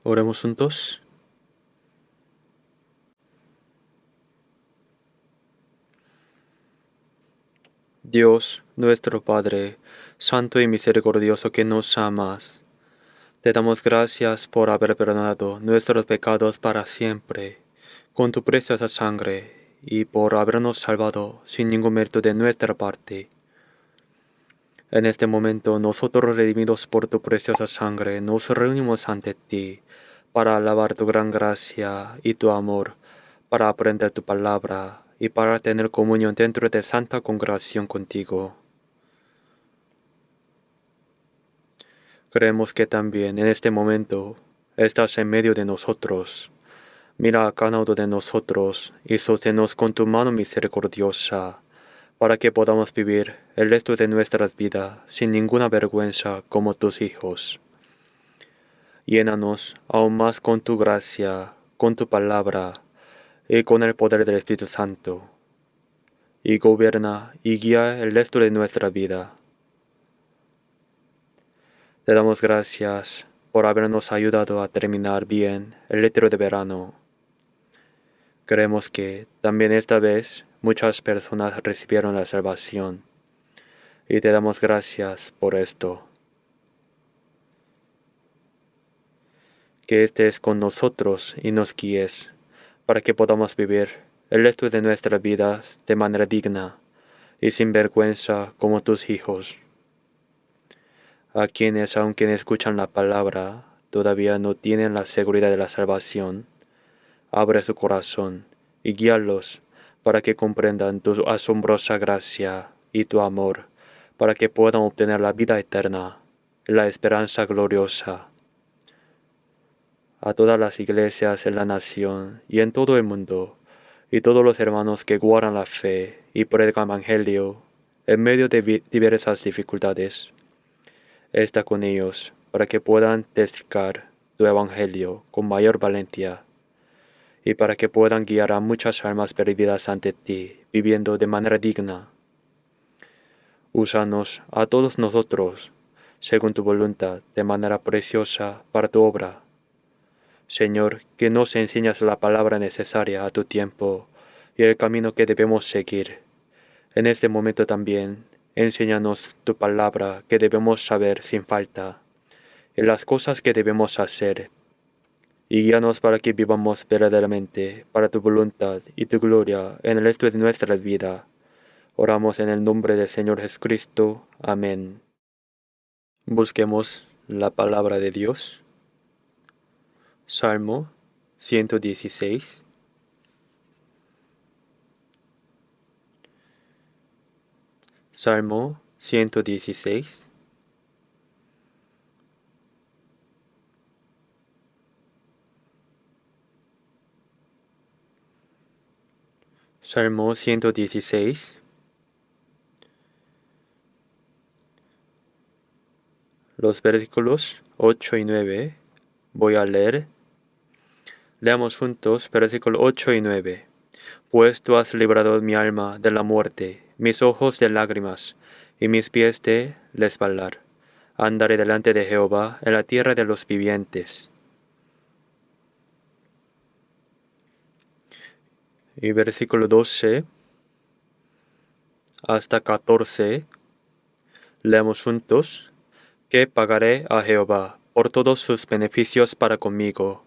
Oremos juntos. Dios, nuestro Padre, Santo y misericordioso que nos amas, te damos gracias por haber perdonado nuestros pecados para siempre, con tu preciosa sangre, y por habernos salvado sin ningún mérito de nuestra parte. En este momento, nosotros, redimidos por tu preciosa sangre, nos reunimos ante ti para alabar tu gran gracia y tu amor, para aprender tu palabra y para tener comunión dentro de santa congregación contigo. Creemos que también en este momento estás en medio de nosotros. Mira a cada uno de nosotros y sosténnos con tu mano misericordiosa, para que podamos vivir el resto de nuestras vidas sin ninguna vergüenza como tus hijos. Llénanos aún más con tu gracia, con tu palabra y con el poder del Espíritu Santo, y gobierna y guía el resto de nuestra vida. Te damos gracias por habernos ayudado a terminar bien el retiro de verano. Creemos que también esta vez muchas personas recibieron la salvación, y te damos gracias por esto. Que estés con nosotros y nos guíes, para que podamos vivir el resto de nuestra vida de manera digna y sin vergüenza como tus hijos. A quienes, aunque escuchan la palabra, todavía no tienen la seguridad de la salvación, abre su corazón y guíalos para que comprendan tu asombrosa gracia y tu amor, para que puedan obtener la vida eterna y la esperanza gloriosa. A todas las iglesias en la nación y en todo el mundo, y todos los hermanos que guardan la fe y predican el Evangelio en medio de diversas dificultades, está con ellos para que puedan testificar tu Evangelio con mayor valentía, y para que puedan guiar a muchas almas perdidas ante ti, viviendo de manera digna. Úsanos a todos nosotros, según tu voluntad, de manera preciosa para tu obra. Señor, que nos enseñas la palabra necesaria a tu tiempo y el camino que debemos seguir. En este momento también, enséñanos tu palabra que debemos saber sin falta, y las cosas que debemos hacer, y guíanos para que vivamos verdaderamente para tu voluntad y tu gloria en el resto de nuestra vida. Oramos en el nombre del Señor Jesucristo. Amén. Busquemos la palabra de Dios. Salmo 116. Salmo 116. Salmo 116. Los versículos 8 y 9 voy a leer. Leamos juntos versículos 8 y 9. Pues tú has librado mi alma de la muerte, mis ojos de lágrimas, y mis pies de resbalar. Andaré delante de Jehová en la tierra de los vivientes. Y versículo 12 hasta 14. Leamos juntos. Que pagaré a Jehová por todos sus beneficios para conmigo.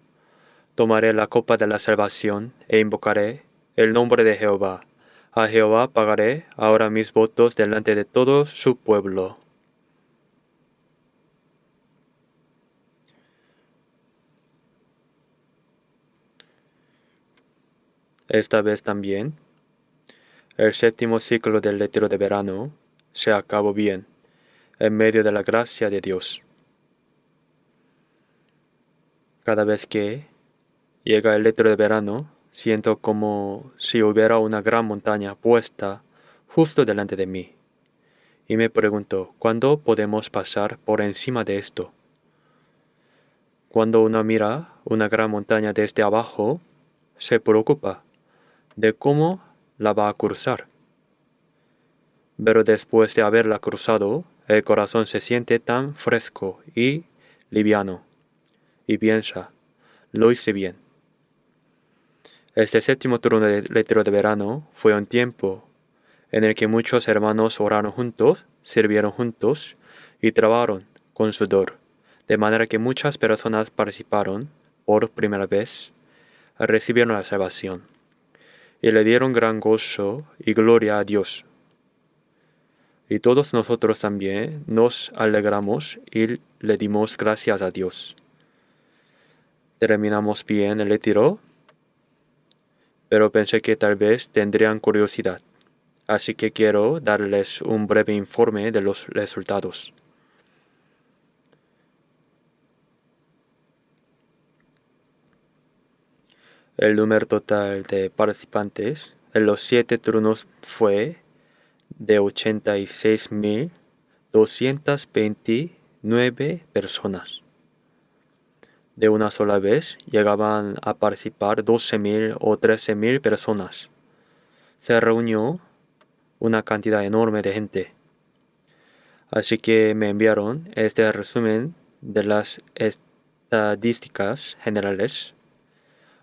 Tomaré la copa de la salvación e invocaré el nombre de Jehová. A Jehová pagaré ahora mis votos delante de todo su pueblo. Esta vez también, el séptimo ciclo del retiro de verano se acabó bien, en medio de la gracia de Dios. Cada vez que llega el retiro de verano, siento como si hubiera una gran montaña puesta justo delante de mí. Y me pregunto, ¿cuándo podemos pasar por encima de esto? Cuando uno mira una gran montaña desde abajo, se preocupa de cómo la va a cruzar. Pero después de haberla cruzado, el corazón se siente tan fresco y liviano, y piensa, Lo hice bien. Este séptimo turno de retiro de verano fue un tiempo en el que muchos hermanos oraron juntos, sirvieron juntos y trabajaron con sudor, de manera que muchas personas participaron por primera vez, recibieron la salvación y le dieron gran gozo y gloria a Dios. Y todos nosotros también nos alegramos y le dimos gracias a Dios. Terminamos bien el retiro, pero pensé que tal vez tendrían curiosidad, así que quiero darles un breve informe de los resultados. El número total de participantes en los 7 turnos fue de 86.229 personas. De una sola vez llegaban a participar 12.000 o 13.000 personas. Se reunió una cantidad enorme de gente. Así que me enviaron este resumen de las estadísticas generales.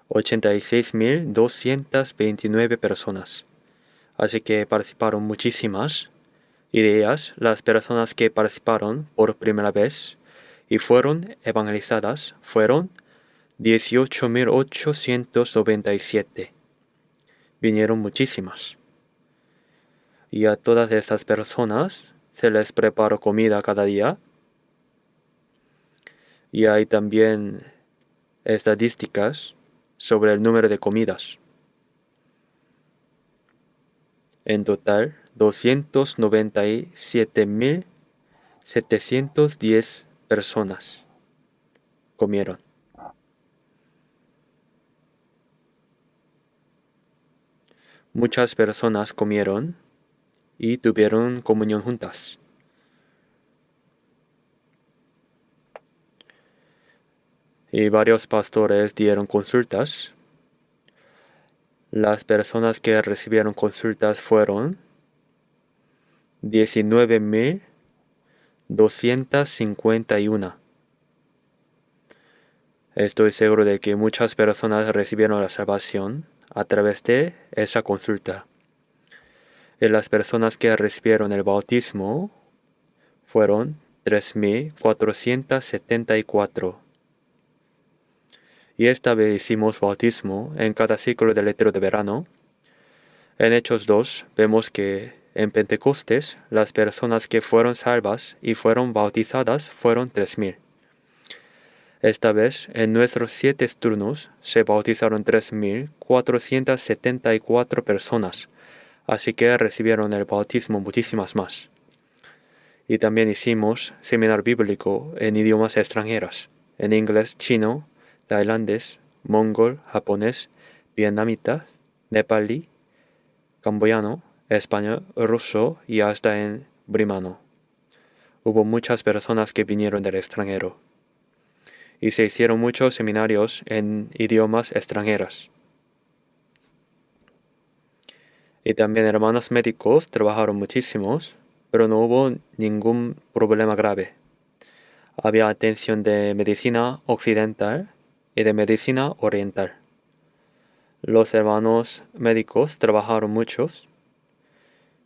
86.229 personas. Así que participaron muchísimas. Y de ellas, las personas que participaron por primera vez y fueron evangelizadas fueron 18.897. Vinieron muchísimas. Y a todas estas personas se les preparó comida cada día. Y hay también estadísticas sobre el número de comidas. En total, 297.710 personas comieron. Muchas personas comieron y tuvieron comunión juntas. Y varios pastores dieron consultas. Las personas que recibieron consultas fueron 19.251. Estoy seguro de que muchas personas recibieron la salvación a través de esa consulta. Y las personas que recibieron el bautismo fueron 3.474. Y esta vez hicimos bautismo en cada ciclo del retiro de verano. En Hechos 2 vemos que en Pentecostés las personas que fueron salvas y fueron bautizadas fueron 3.000. Esta vez en nuestros 7 turnos se bautizaron 3.474 personas, así que recibieron el bautismo muchísimas más. Y también hicimos seminario bíblico en idiomas extranjeros, en inglés, chino, tailandés, mongol, japonés, vietnamita, nepalí, camboyano, español, ruso y hasta en birmano. Hubo muchas personas que vinieron del extranjero. Y se hicieron muchos seminarios en idiomas extranjeros. Y también hermanos médicos trabajaron muchísimos, pero no hubo ningún problema grave. Había atención de medicina occidental y de medicina oriental. Los hermanos médicos trabajaron muchos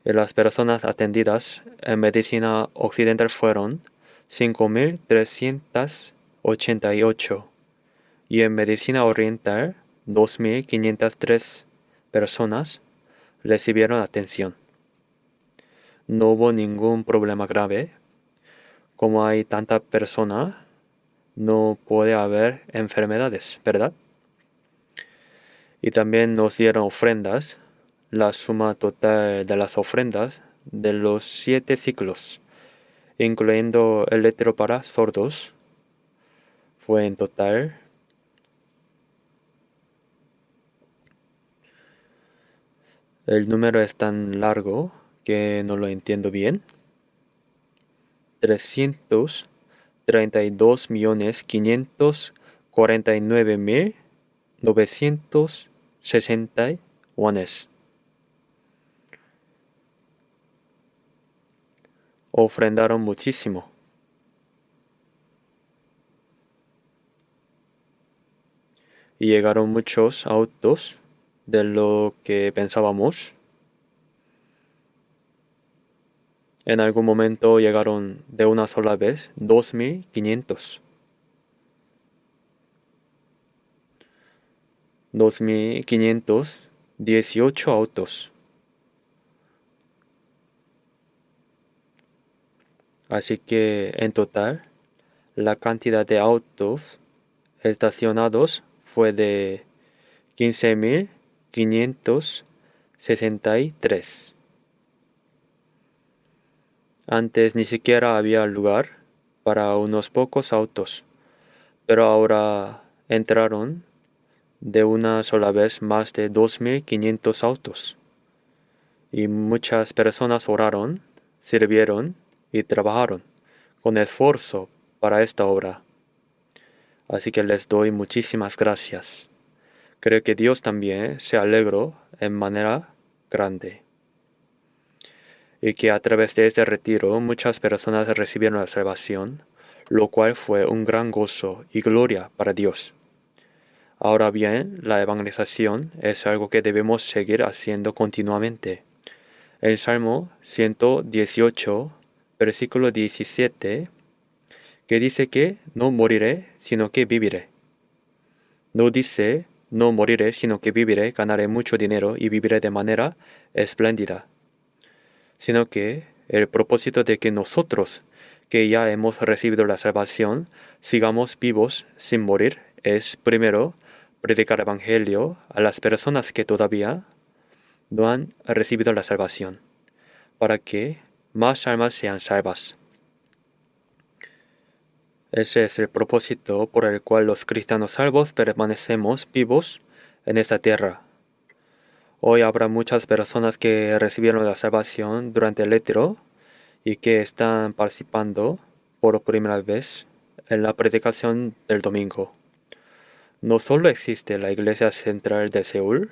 y las personas atendidas en medicina occidental fueron 5.388 y en medicina oriental 2.503 personas recibieron atención. No hubo ningún problema grave. Como hay tanta persona, no puede haber enfermedades, ¿verdad? Y también nos dieron ofrendas. La suma total de las ofrendas de los 7 ciclos, incluyendo el retiro para sordos, fue en total el número es tan largo que no lo entiendo bien. 332.549.960 wones. Ofrendaron muchísimo. y llegaron muchos autos de lo que pensábamos. En algún momento llegaron de una sola vez 2.500. 2.518 autos. Así que en total, la cantidad de autos estacionados fue de 15.563. Antes ni siquiera había lugar para unos pocos autos, pero ahora entraron de una sola vez más de 2.500 autos. Y muchas personas oraron, sirvieron y trabajaron con esfuerzo para esta obra. Así que les doy muchísimas gracias. Creo que Dios también se alegró en manera grande. Y que a través de este retiro muchas personas recibieron la salvación, lo cual fue un gran gozo y gloria para Dios. Ahora bien, la evangelización es algo que debemos seguir haciendo continuamente. El Salmo 118, versículo 17, que dice que no moriré, sino que viviré. No dice no moriré, sino que viviré, ganaré mucho dinero y viviré de manera espléndida, sino que el propósito de que nosotros, que ya hemos recibido la salvación, sigamos vivos sin morir, es primero predicar el Evangelio a las personas que todavía no han recibido la salvación, para que más almas sean salvas. Ese es el propósito por el cual los cristianos salvos permanecemos vivos en esta tierra. Hoy habrá muchas personas que recibieron la salvación durante el retiro y que están participando por primera vez en la predicación del domingo. No solo existe la iglesia central de Seúl,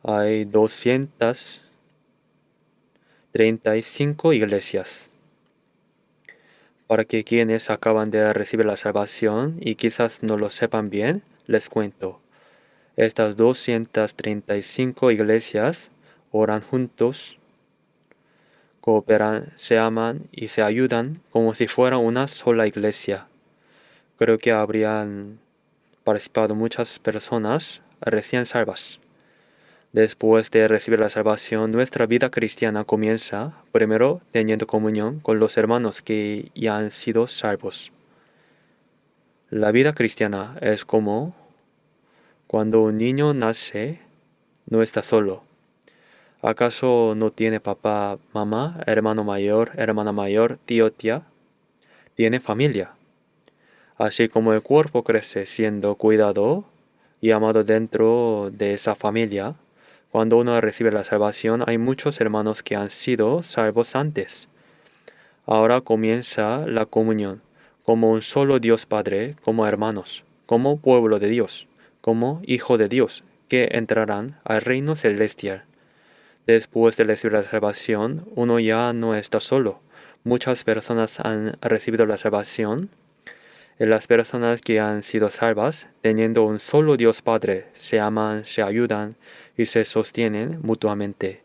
hay 235 iglesias. Para que quienes acaban de recibir la salvación y quizás no lo sepan bien, les cuento. Estas 235 iglesias oran juntos, cooperan, se aman y se ayudan como si fuera una sola iglesia. Creo que habrían participado muchas personas recién salvas. Después de recibir la salvación, nuestra vida cristiana comienza primero teniendo comunión con los hermanos que ya han sido salvos. La vida cristiana es como cuando un niño nace, no está solo. ¿Acaso no tiene papá, mamá, hermano mayor, hermana mayor, tío, tía? Tiene familia. Así como el cuerpo crece siendo cuidado y amado dentro de esa familia, cuando uno recibe la salvación hay muchos hermanos que han sido salvos antes. Ahora comienza la comunión, como un solo Dios Padre, como hermanos, como pueblo de Dios, como hijo de Dios, que entrarán al reino celestial. Después de recibir la salvación, uno ya no está solo. Muchas personas han recibido la salvación. Y las personas que han sido salvas, teniendo un solo Dios Padre, se aman, se ayudan y se sostienen mutuamente.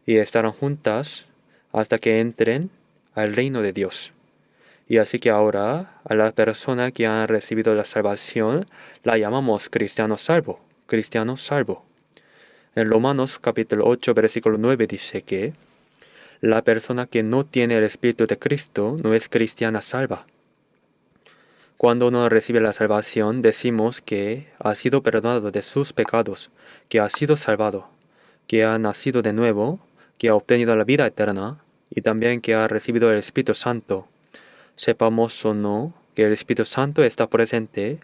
Y estarán juntas hasta que entren al reino de Dios. Y así que ahora a la persona que ha recibido la salvación la llamamos cristiano salvo, cristiano salvo. En Romanos capítulo 8 versículo 9 dice que la persona que no tiene el Espíritu de Cristo no es cristiana salva. Cuando uno recibe la salvación, decimos que ha sido perdonado de sus pecados, que ha sido salvado, que ha nacido de nuevo, que ha obtenido la vida eterna y también que ha recibido el Espíritu Santo. Sepamos o no que el Espíritu Santo está presente,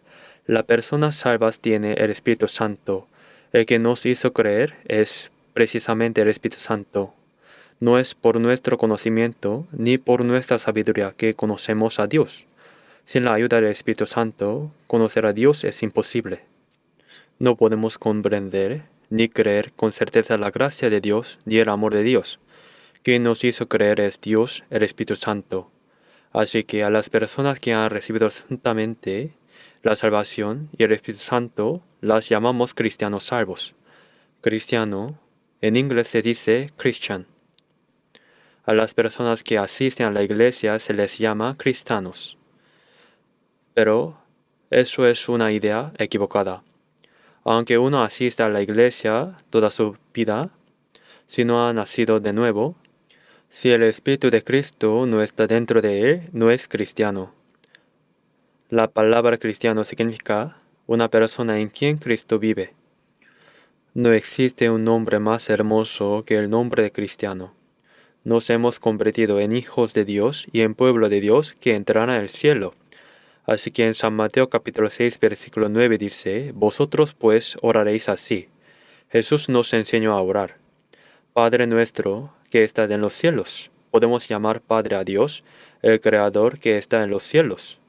la persona salva tiene el Espíritu Santo. El que nos hizo creer es precisamente el Espíritu Santo. No es por nuestro conocimiento ni por nuestra sabiduría que conocemos a Dios. Sin la ayuda del Espíritu Santo, conocer a Dios es imposible. No podemos comprender ni creer con certeza la gracia de Dios ni el amor de Dios. Quien nos hizo creer es Dios, el Espíritu Santo. Así que a las personas que han recibido santamente la salvación y el Espíritu Santo las llamamos cristianos salvos. Cristiano, en inglés se dice Christian. A las personas que asisten a la iglesia se les llama cristianos. Pero eso es una idea equivocada. Aunque uno asista a la iglesia toda su vida, si no ha nacido de nuevo, si el Espíritu de Cristo no está dentro de él, no es cristiano. La palabra cristiano significa una persona en quien Cristo vive. No existe un nombre más hermoso que el nombre de cristiano. Nos hemos convertido en hijos de Dios y en pueblo de Dios que entrarán al cielo. Así que en San Mateo capítulo 6 versículo 9 dice, vosotros pues oraréis así. Jesús nos enseñó a orar. Padre nuestro que estás en los cielos. Podemos llamar Padre a Dios, el Creador que está en los cielos.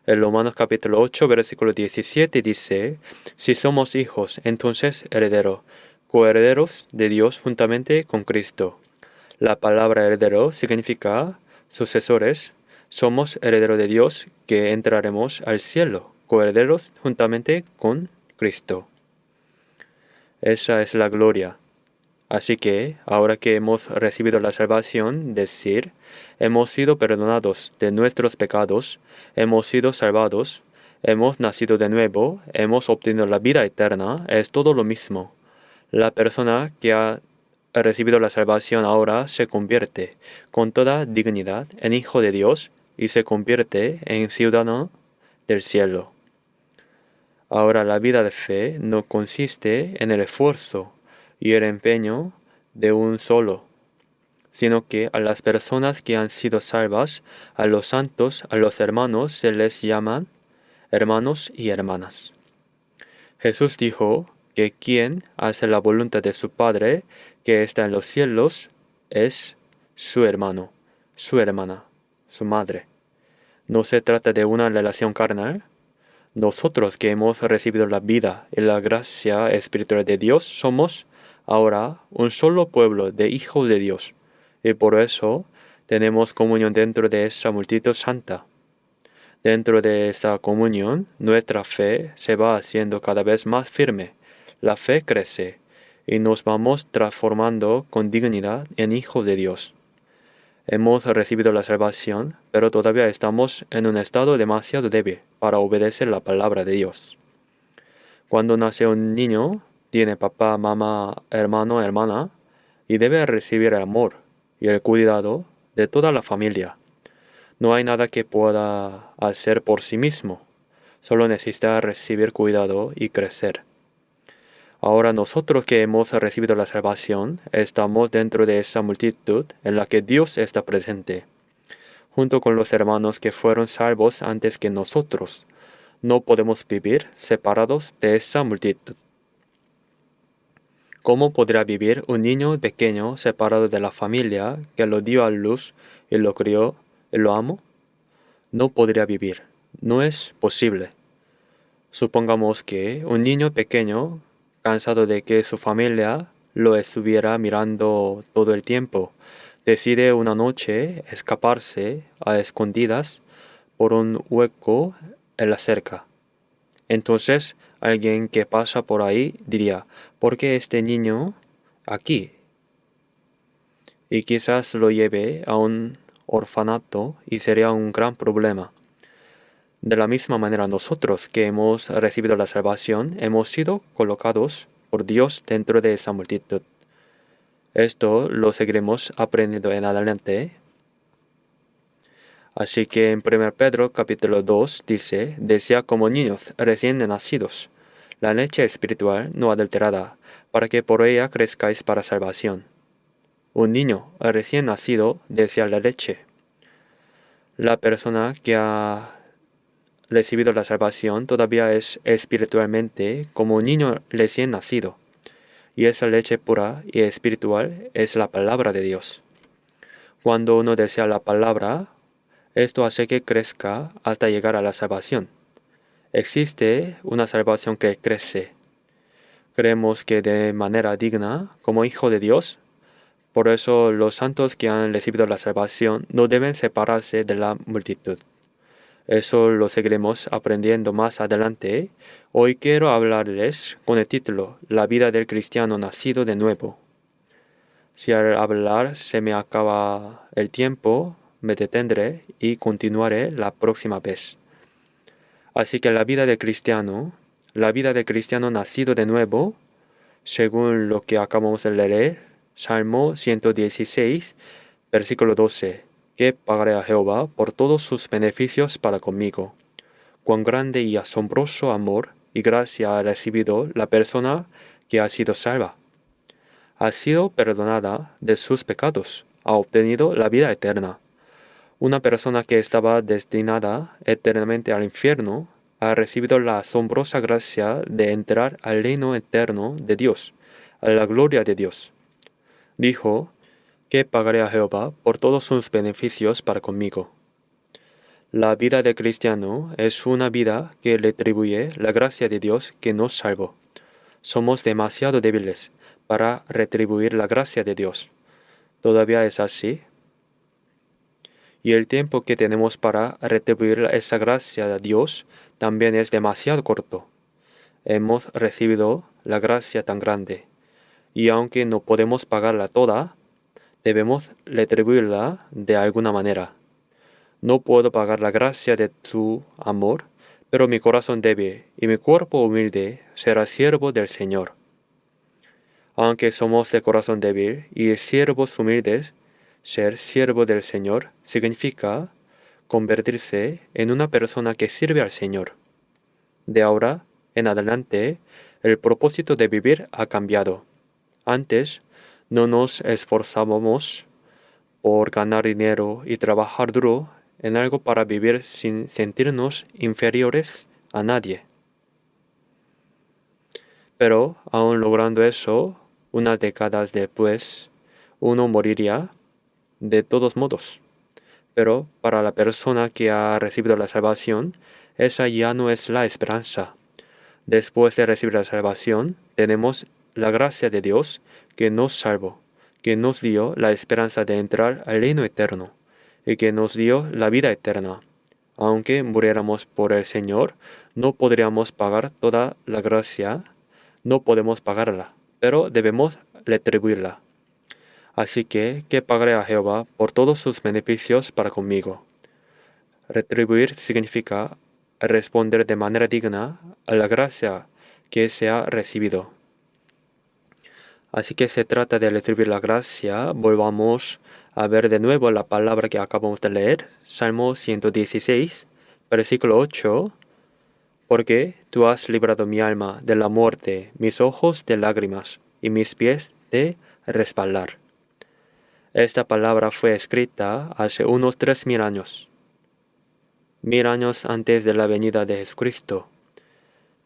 En Romanos capítulo 8 versículo 17 dice, si somos hijos, entonces herederos, coherederos de Dios juntamente con Cristo. La palabra heredero significa sucesores. Somos herederos de Dios que entraremos al cielo, coherederos juntamente con Cristo. Esa es la gloria. Así que, ahora que hemos recibido la salvación, decir, hemos sido perdonados de nuestros pecados, hemos sido salvados, hemos nacido de nuevo, hemos obtenido la vida eterna, es todo lo mismo. La persona que ha recibido la salvación ahora se convierte, con toda dignidad, en hijo de Dios y se convierte en ciudadano del cielo. Ahora la vida de fe no consiste en el esfuerzo y el empeño de un solo, sino que a las personas que han sido salvas, a los santos, a los hermanos, se les llaman hermanos y hermanas. Jesús dijo que quien hace la voluntad de su Padre, que está en los cielos, es su hermano, su hermana, su madre. No se trata de una relación carnal. Nosotros que hemos recibido la vida y la gracia espiritual de Dios somos ahora un solo pueblo de hijos de Dios, y por eso tenemos comunión dentro de esa multitud santa. Dentro de esa comunión, nuestra fe se va haciendo cada vez más firme. La fe crece y nos vamos transformando con dignidad en hijos de Dios. Hemos recibido la salvación, pero todavía estamos en un estado demasiado débil para obedecer la palabra de Dios. Cuando nace un niño, tiene papá, mamá, hermano, hermana, y debe recibir el amor y el cuidado de toda la familia. No hay nada que pueda hacer por sí mismo, solo necesita recibir cuidado y crecer. Ahora nosotros que hemos recibido la salvación, estamos dentro de esa multitud en la que Dios está presente, junto con los hermanos que fueron salvos antes que nosotros. No podemos vivir separados de esa multitud. ¿Cómo podrá vivir un niño pequeño separado de la familia que lo dio a luz y lo crió y lo amó? No podría vivir. No es posible. Supongamos que un niño pequeño, cansado de que su familia lo estuviera mirando todo el tiempo, decide una noche escaparse a escondidas por un hueco en la cerca. Entonces alguien que pasa por ahí diría, ¿por qué este niño aquí? Y quizás lo lleve a un orfanato y sería un gran problema. De la misma manera nosotros que hemos recibido la salvación hemos sido colocados por Dios dentro de esa multitud. Esto lo seguiremos aprendiendo en adelante. Así que en 1 Pedro capítulo 2 dice, «Desea como niños recién nacidos, la leche espiritual no adulterada, para que por ella crezcáis para salvación». Un niño recién nacido desea la leche. La persona que ha recibido la salvación todavía es espiritualmente como un niño recién nacido. Y esa leche pura y espiritual es la palabra de Dios. Cuando uno desea la palabra, esto hace que crezca hasta llegar a la salvación. Existe una salvación que crece. Creemos que de manera digna, como hijo de Dios. Por eso los santos que han recibido la salvación no deben separarse de la multitud. Eso lo seguiremos aprendiendo más adelante. Hoy quiero hablarles con el título La vida del cristiano nacido de nuevo. Si al hablar se me acaba el tiempo, me detendré y continuaré la próxima vez. Así que la vida del cristiano nacido de nuevo, según lo que acabamos de leer, Salmo 116, versículo 12, que pagaré a Jehová por todos sus beneficios para conmigo. Cuán grande y asombroso amor y gracia ha recibido la persona que ha sido salva. Ha sido perdonada de sus pecados, ha obtenido la vida eterna. Una persona que estaba destinada eternamente al infierno ha recibido la asombrosa gracia de entrar al reino eterno de Dios, a la gloria de Dios. Dijo que pagaré a Jehová por todos sus beneficios para conmigo. La vida de cristiano es una vida que retribuye la gracia de Dios que nos salvó. Somos demasiado débiles para retribuir la gracia de Dios. ¿Todavía es así? Y el tiempo que tenemos para retribuir esa gracia de Dios también es demasiado corto. Hemos recibido la gracia tan grande, y aunque no podemos pagarla toda, debemos retribuirla de alguna manera. No puedo pagar la gracia de tu amor, pero mi corazón débil y mi cuerpo humilde será siervo del Señor. Aunque somos de corazón débil y siervos humildes, ser siervo del Señor significa convertirse en una persona que sirve al Señor. De ahora en adelante, el propósito de vivir ha cambiado. Antes, no nos esforzábamos por ganar dinero y trabajar duro en algo para vivir sin sentirnos inferiores a nadie. Pero, aun logrando eso, unas décadas después, uno moriría de todos modos. Pero para la persona que ha recibido la salvación, esa ya no es la esperanza. Después de recibir la salvación, tenemos la gracia de Dios que nos salvó, que nos dio la esperanza de entrar al reino eterno y que nos dio la vida eterna. Aunque muriéramos por el Señor, no podríamos pagar toda la gracia, no podemos pagarla, pero debemos retribuirla. Así que pagaré a Jehová por todos sus beneficios para conmigo. Retribuir significa responder de manera digna a la gracia que se ha recibido. Así que se trata de retribuir la gracia. Volvamos a ver de nuevo la palabra que acabamos de leer, Salmo 116, versículo 8. Porque tú has librado mi alma de la muerte, mis ojos de lágrimas y mis pies de resbalar. Esta palabra fue escrita hace unos 3000 años. 1000 años antes de la venida de Jesucristo.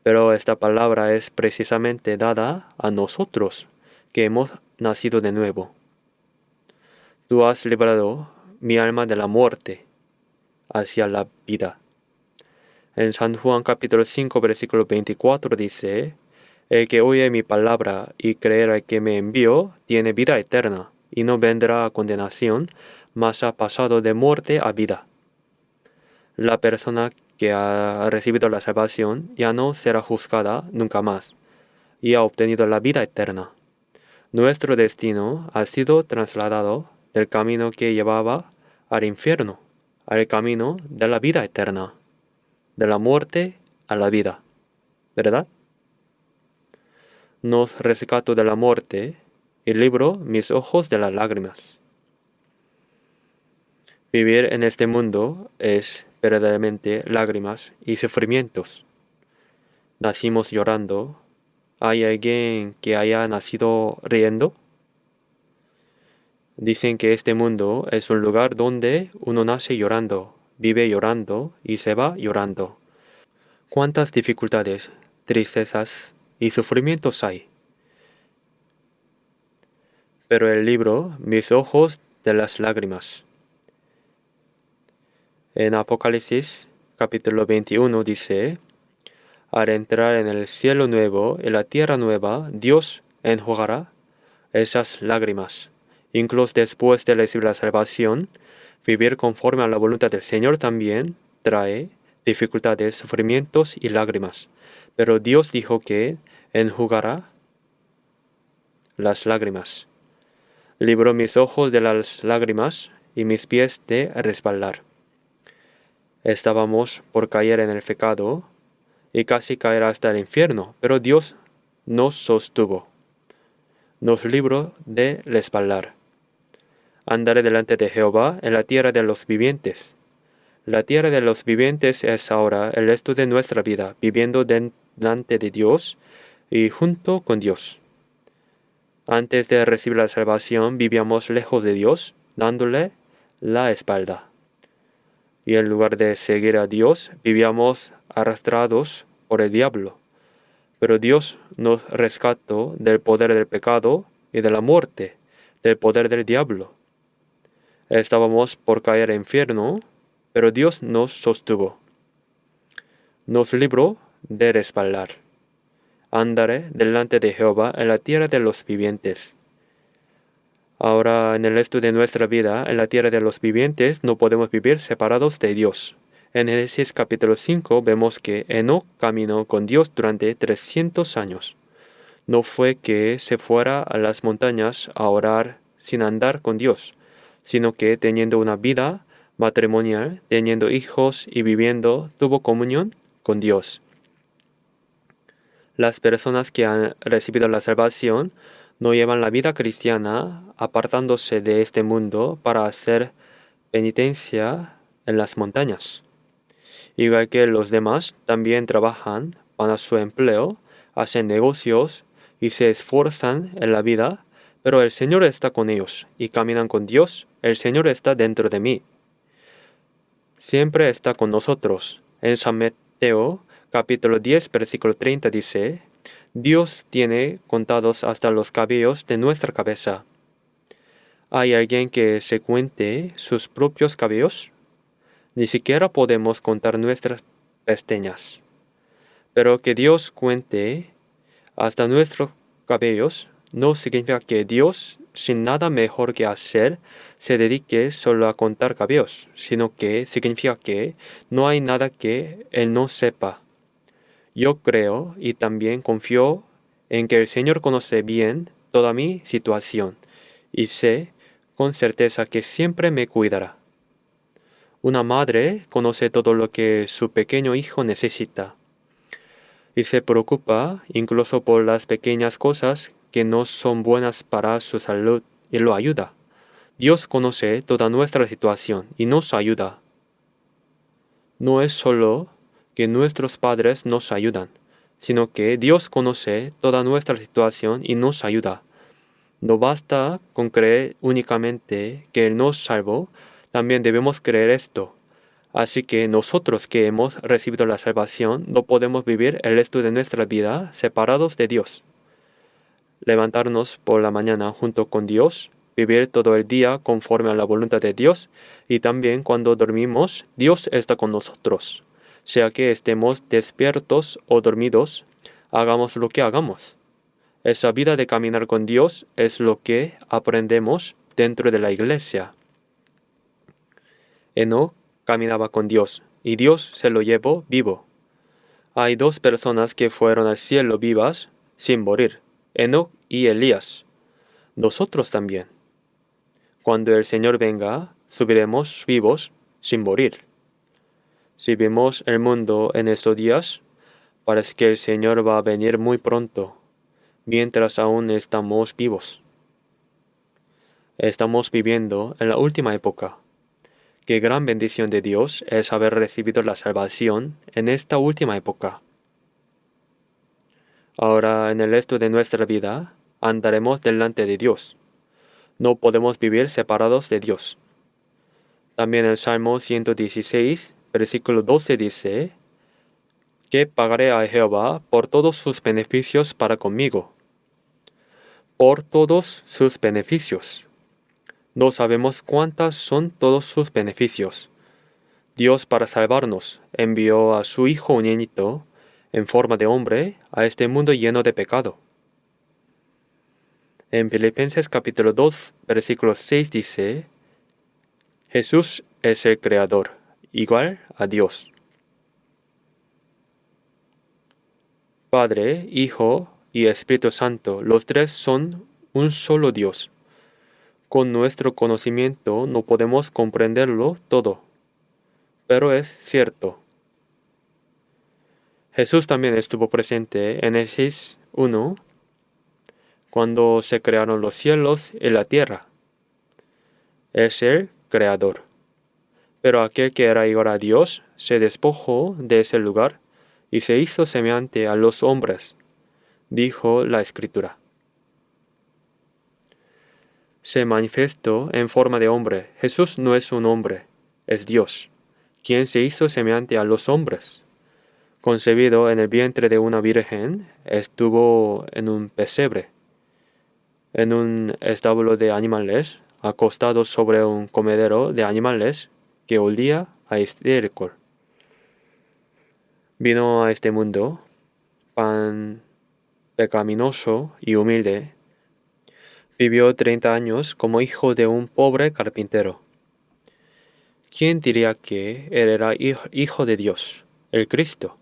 Pero esta palabra es precisamente dada a nosotros, que hemos nacido de nuevo. Tú has librado mi alma de la muerte hacia la vida. En San Juan capítulo 5 versículo 24 dice, el que oye mi palabra y cree al que me envió, tiene vida eterna, y no vendrá a condenación, mas ha pasado de muerte a vida. La persona que ha recibido la salvación ya no será juzgada nunca más, y ha obtenido la vida eterna. Nuestro destino ha sido trasladado del camino que llevaba al infierno, al camino de la vida eterna, de la muerte a la vida, ¿verdad? Nos rescató de la muerte y libró mis ojos de las lágrimas. Vivir en este mundo es verdaderamente lágrimas y sufrimientos. Nacimos llorando. ¿Hay alguien que haya nacido riendo? Dicen que este mundo es un lugar donde uno nace llorando, vive llorando y se va llorando. ¿Cuántas dificultades, tristezas y sufrimientos hay? Pero el libro, mis ojos de las lágrimas. En Apocalipsis capítulo 21 dice, al entrar en el cielo nuevo y la tierra nueva, Dios enjugará esas lágrimas. Incluso después de recibir la salvación, vivir conforme a la voluntad del Señor también trae dificultades, sufrimientos y lágrimas. Pero Dios dijo que enjugará las lágrimas. Libró mis ojos de las lágrimas y mis pies de resbalar. Estábamos por caer en el pecado y casi caer hasta el infierno, pero Dios nos sostuvo. Nos libró de resbalar. Andaré delante de Jehová en la tierra de los vivientes. La tierra de los vivientes es ahora el resto de nuestra vida, viviendo delante de Dios y junto con Dios. Antes de recibir la salvación, vivíamos lejos de Dios, dándole la espalda. Y en lugar de seguir a Dios, vivíamos arrastrados por el diablo. Pero Dios nos rescató del poder del pecado y de la muerte, del poder del diablo. Estábamos por caer en infierno, pero Dios nos sostuvo. Nos libró de resbalar. Andaré delante de Jehová en la tierra de los vivientes. Ahora, en el resto de nuestra vida, en la tierra de los vivientes, no podemos vivir separados de Dios. En Génesis capítulo 5 vemos que Enoc caminó con Dios durante 300 años. No fue que se fuera a las montañas a orar sin andar con Dios, sino que teniendo una vida matrimonial, teniendo hijos y viviendo, tuvo comunión con Dios. Las personas que han recibido la salvación no llevan la vida cristiana apartándose de este mundo para hacer penitencia en las montañas. Igual que los demás, también trabajan para su empleo, hacen negocios y se esfuerzan en la vida, pero el Señor está con ellos y caminan con Dios. El Señor está dentro de mí. Siempre está con nosotros. En San Mateo capítulo 10, versículo 30 dice: Dios tiene contados hasta los cabellos de nuestra cabeza. ¿Hay alguien que se cuente sus propios cabellos? Ni siquiera podemos contar nuestras pestañas. Pero que Dios cuente hasta nuestros cabellos no significa que Dios, sin nada mejor que hacer, se dedique solo a contar cabellos, sino que significa que no hay nada que Él no sepa. Yo creo y también confío en que el Señor conoce bien toda mi situación y sé con certeza que siempre me cuidará. Una madre conoce todo lo que su pequeño hijo necesita y se preocupa incluso por las pequeñas cosas que no son buenas para su salud y lo ayuda. Dios conoce toda nuestra situación y nos ayuda. No es solo que nuestros padres nos ayudan, sino que Dios conoce toda nuestra situación y nos ayuda. No basta con creer únicamente que Él nos salvó, también debemos creer esto. Así que nosotros que hemos recibido la salvación no podemos vivir el resto de nuestra vida separados de Dios. Levantarnos por la mañana junto con Dios, vivir todo el día conforme a la voluntad de Dios y también cuando dormimos, Dios está con nosotros. Sea que estemos despiertos o dormidos, hagamos lo que hagamos. Esa vida de caminar con Dios es lo que aprendemos dentro de la iglesia. Enoc caminaba con Dios y Dios se lo llevó vivo. Hay dos personas que fueron al cielo vivas sin morir, Enoc y Elías. Nosotros también. Cuando el Señor venga, subiremos vivos sin morir. Si vemos el mundo en estos días, parece que el Señor va a venir muy pronto, mientras aún estamos vivos. Estamos viviendo en la última época. Qué gran bendición de Dios es haber recibido la salvación en esta última época. Ahora, en el resto de nuestra vida, andaremos delante de Dios. No podemos vivir separados de Dios. También el Salmo 116, versículo 12 dice: que pagaré a Jehová por todos sus beneficios para conmigo. Por todos sus beneficios. No sabemos cuántas son todos sus beneficios. Dios, para salvarnos, envió a su Hijo unigénito, en forma de hombre, a este mundo lleno de pecado. En Filipenses capítulo 2, versículo 6 dice: Jesús es el Creador igual a Dios. Padre, Hijo y Espíritu Santo, los tres son un solo Dios. Con nuestro conocimiento no podemos comprenderlo todo, pero es cierto. Jesús también estuvo presente en Génesis 1, cuando se crearon los cielos y la tierra. Es el Creador. Pero aquel que era igual a Dios se despojó de ese lugar y se hizo semejante a los hombres, dijo la Escritura. Se manifestó en forma de hombre. Jesús no es un hombre, es Dios, quien se hizo semejante a los hombres. Concebido en el vientre de una virgen, estuvo en un pesebre, en un establo de animales, acostado sobre un comedero de animales que olía a estiércol. Vino a este mundo, pan pecaminoso y humilde. Vivió 30 años como hijo de un pobre carpintero. ¿Quién diría que él era hijo de Dios, el Cristo?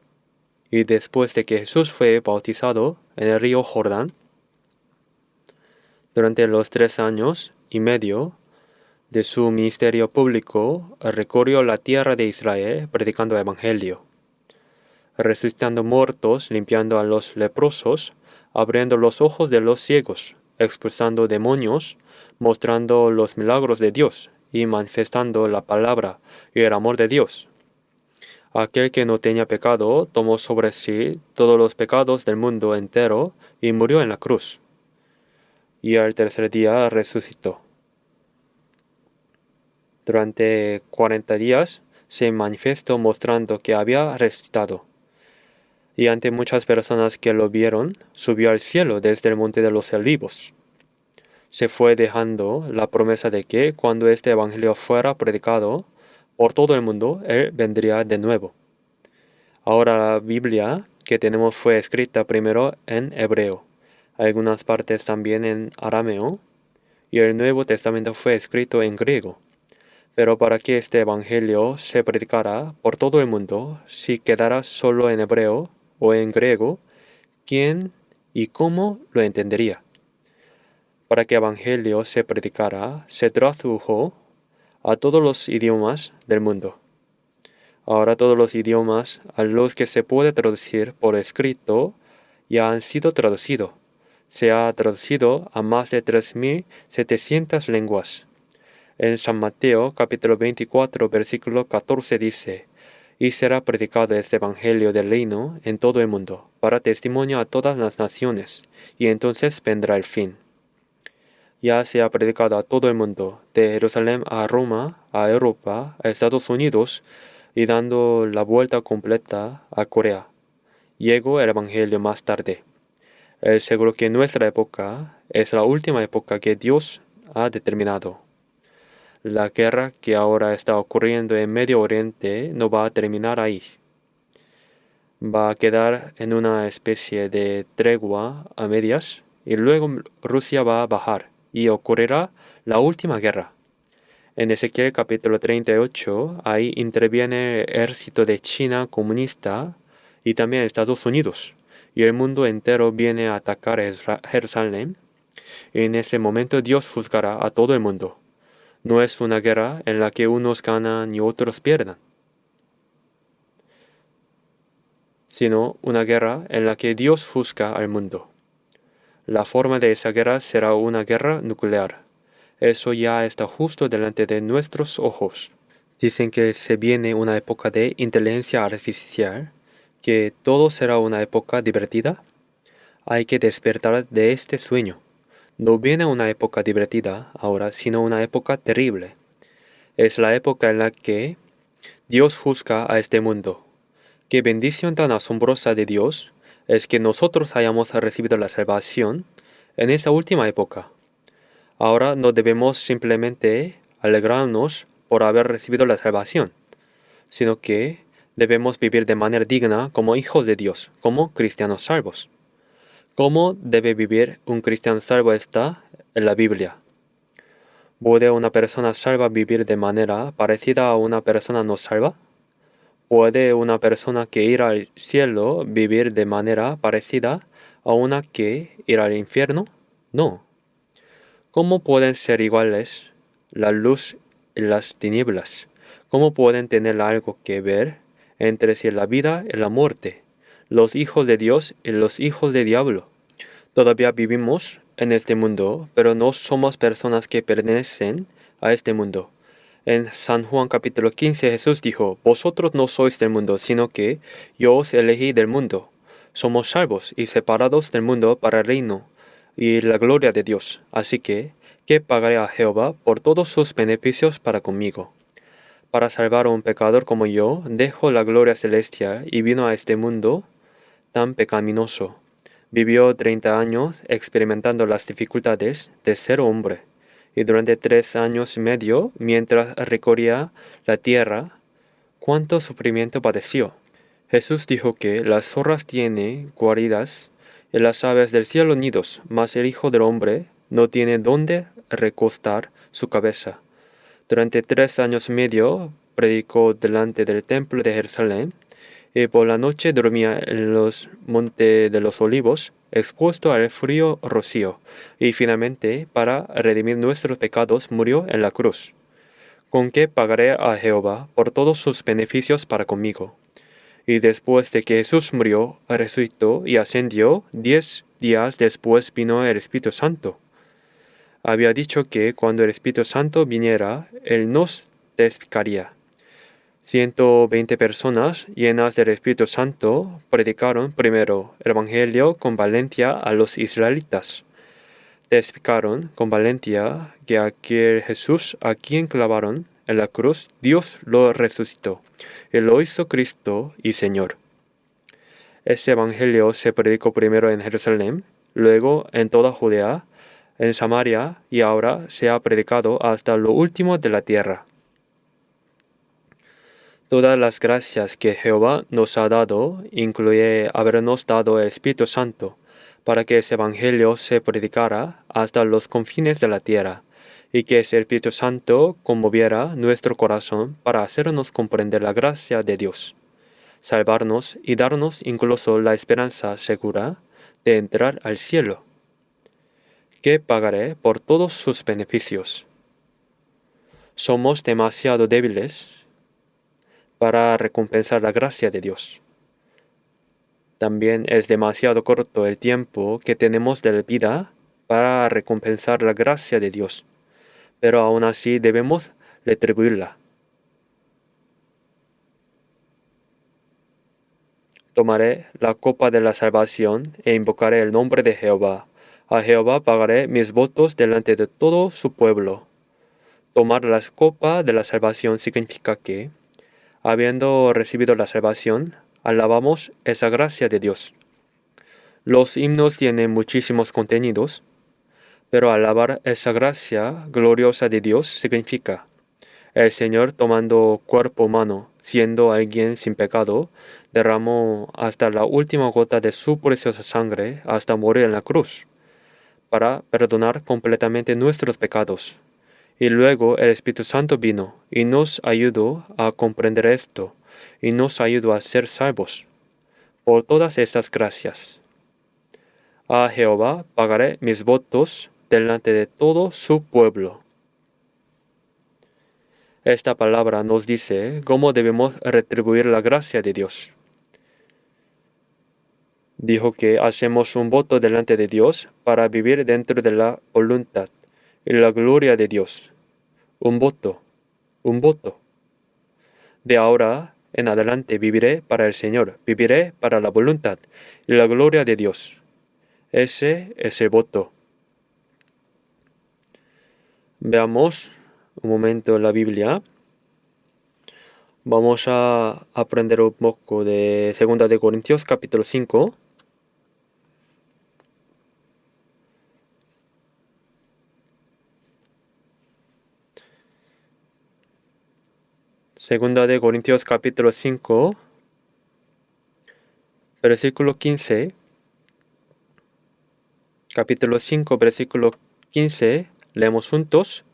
Y después de que Jesús fue bautizado en el río Jordán, durante los 3 años y medio de su ministerio público, recorrió la tierra de Israel predicando el Evangelio, resucitando muertos, limpiando a los leprosos, abriendo los ojos de los ciegos, expulsando demonios, mostrando los milagros de Dios y manifestando la palabra y el amor de Dios. Aquel que no tenía pecado tomó sobre sí todos los pecados del mundo entero y murió en la cruz. Y al tercer día resucitó. Durante 40 días se manifestó mostrando que había resucitado. Y ante muchas personas que lo vieron, subió al cielo desde el monte de los olivos. Se fue dejando la promesa de que cuando este evangelio fuera predicado por todo el mundo, él vendría de nuevo. Ahora la Biblia que tenemos fue escrita primero en hebreo, algunas partes también en arameo, y el Nuevo Testamento fue escrito en griego. Pero para que este evangelio se predicara por todo el mundo, si quedara solo en hebreo o en griego, ¿quién y cómo lo entendería? Para que el evangelio se predicara, se tradujo a todos los idiomas del mundo. Ahora todos los idiomas a los que se puede traducir por escrito ya han sido traducidos. Se ha traducido a más de 3.700 lenguas. En San Mateo capítulo 24 versículo 14 dice: y será predicado este evangelio del reino en todo el mundo, para testimonio a todas las naciones, y entonces vendrá el fin. Ya se ha predicado a todo el mundo, de Jerusalén a Roma, a Europa, a Estados Unidos, y dando la vuelta completa a Corea. Llegó el evangelio más tarde. Es seguro que nuestra época es la última época que Dios ha determinado. La guerra que ahora está ocurriendo en Medio Oriente no va a terminar ahí. Va a quedar en una especie de tregua a medias y luego Rusia va a bajar y ocurrirá la última guerra. En Ezequiel capítulo 38, ahí interviene el ejército de China comunista y también Estados Unidos, y el mundo entero viene a atacar Jerusalén. En ese momento Dios juzgará a todo el mundo. No es una guerra en la que unos ganan y otros pierdan, sino una guerra en la que Dios juzga al mundo. La forma de esa guerra será una guerra nuclear. Eso ya está justo delante de nuestros ojos. Dicen que se viene una época de inteligencia artificial, que todo será una época divertida. Hay que despertar de este sueño. No viene una época divertida ahora, sino una época terrible. Es la época en la que Dios juzga a este mundo. Qué bendición tan asombrosa de Dios es que nosotros hayamos recibido la salvación en esta última época. Ahora no debemos simplemente alegrarnos por haber recibido la salvación, sino que debemos vivir de manera digna como hijos de Dios, como cristianos salvos. ¿Cómo debe vivir un cristiano salvo está en la Biblia? ¿Puede una persona salva vivir de manera parecida a una persona no salva? ¿Puede una persona que ir al cielo vivir de manera parecida a una que ir al infierno? No. ¿Cómo pueden ser iguales la luz y las tinieblas? ¿Cómo pueden tener algo que ver entre sí la vida y la muerte, los hijos de Dios y los hijos del diablo? Todavía vivimos en este mundo, pero no somos personas que pertenecen a este mundo. En San Juan capítulo 15 Jesús dijo, Vosotros no sois del mundo, sino que yo os elegí del mundo. Somos salvos y separados del mundo para el reino y la gloria de Dios. Así que, ¿qué pagaré a Jehová por todos sus beneficios para conmigo? Para salvar a un pecador como yo, dejó la gloria celestial y vino a este mundo tan pecaminoso. Vivió 30 años experimentando las dificultades de ser hombre, y durante 3 años y medio, mientras recorría la tierra, cuánto sufrimiento padeció. Jesús dijo que las zorras tienen guaridas y las aves del cielo nidos, mas el Hijo del Hombre no tiene dónde recostar su cabeza. Durante 3 años y medio predicó delante del templo de Jerusalén, y por la noche dormía en los montes de los olivos, expuesto al frío rocío, y finalmente, para redimir nuestros pecados, murió en la cruz. ¿Con qué pagaré a Jehová por todos sus beneficios para conmigo? Y después de que Jesús murió, resucitó y ascendió, 10 días después vino el Espíritu Santo. Había dicho que cuando el Espíritu Santo viniera, Él nos testificaría. 120 personas llenas del Espíritu Santo predicaron primero el Evangelio con valentía a los israelitas. Testificaron con valentía que aquel Jesús a quien clavaron en la cruz, Dios lo resucitó y lo hizo Cristo y Señor. Ese Evangelio se predicó primero en Jerusalén, luego en toda Judea, en Samaria y ahora se ha predicado hasta lo último de la tierra. Todas las gracias que Jehová nos ha dado incluye habernos dado el Espíritu Santo, para que ese Evangelio se predicara hasta los confines de la tierra, y que ese Espíritu Santo conmoviera nuestro corazón para hacernos comprender la gracia de Dios, salvarnos y darnos incluso la esperanza segura de entrar al cielo. ¿Qué pagaré por todos sus beneficios? Somos demasiado débiles para recompensar la gracia de Dios. También es demasiado corto el tiempo que tenemos de vida para recompensar la gracia de Dios, pero aún así debemos retribuirla. Tomaré la copa de la salvación e invocaré el nombre de Jehová. A Jehová pagaré mis votos delante de todo su pueblo. Tomar la copa de la salvación significa que, habiendo recibido la salvación, alabamos esa gracia de Dios. Los himnos tienen muchísimos contenidos, pero alabar esa gracia gloriosa de Dios significa el Señor tomando cuerpo humano, siendo alguien sin pecado, derramó hasta la última gota de su preciosa sangre hasta morir en la cruz, para perdonar completamente nuestros pecados. Y luego el Espíritu Santo vino y nos ayudó a comprender esto y nos ayudó a ser salvos. Por todas estas gracias, a Jehová pagaré mis votos delante de todo su pueblo. Esta palabra nos dice cómo debemos retribuir la gracia de Dios. Dijo que hacemos un voto delante de Dios para vivir dentro de la voluntad y la gloria de Dios. Un voto. De ahora en adelante viviré para el Señor, viviré para la voluntad y la gloria de Dios. Ese es el voto. Veamos un momento la Biblia. Vamos a aprender un poco de 2 de Corintios capítulo 5. Segunda de Corintios capítulo 5, versículo 15. Capítulo 5, versículo 15. Leemos juntos.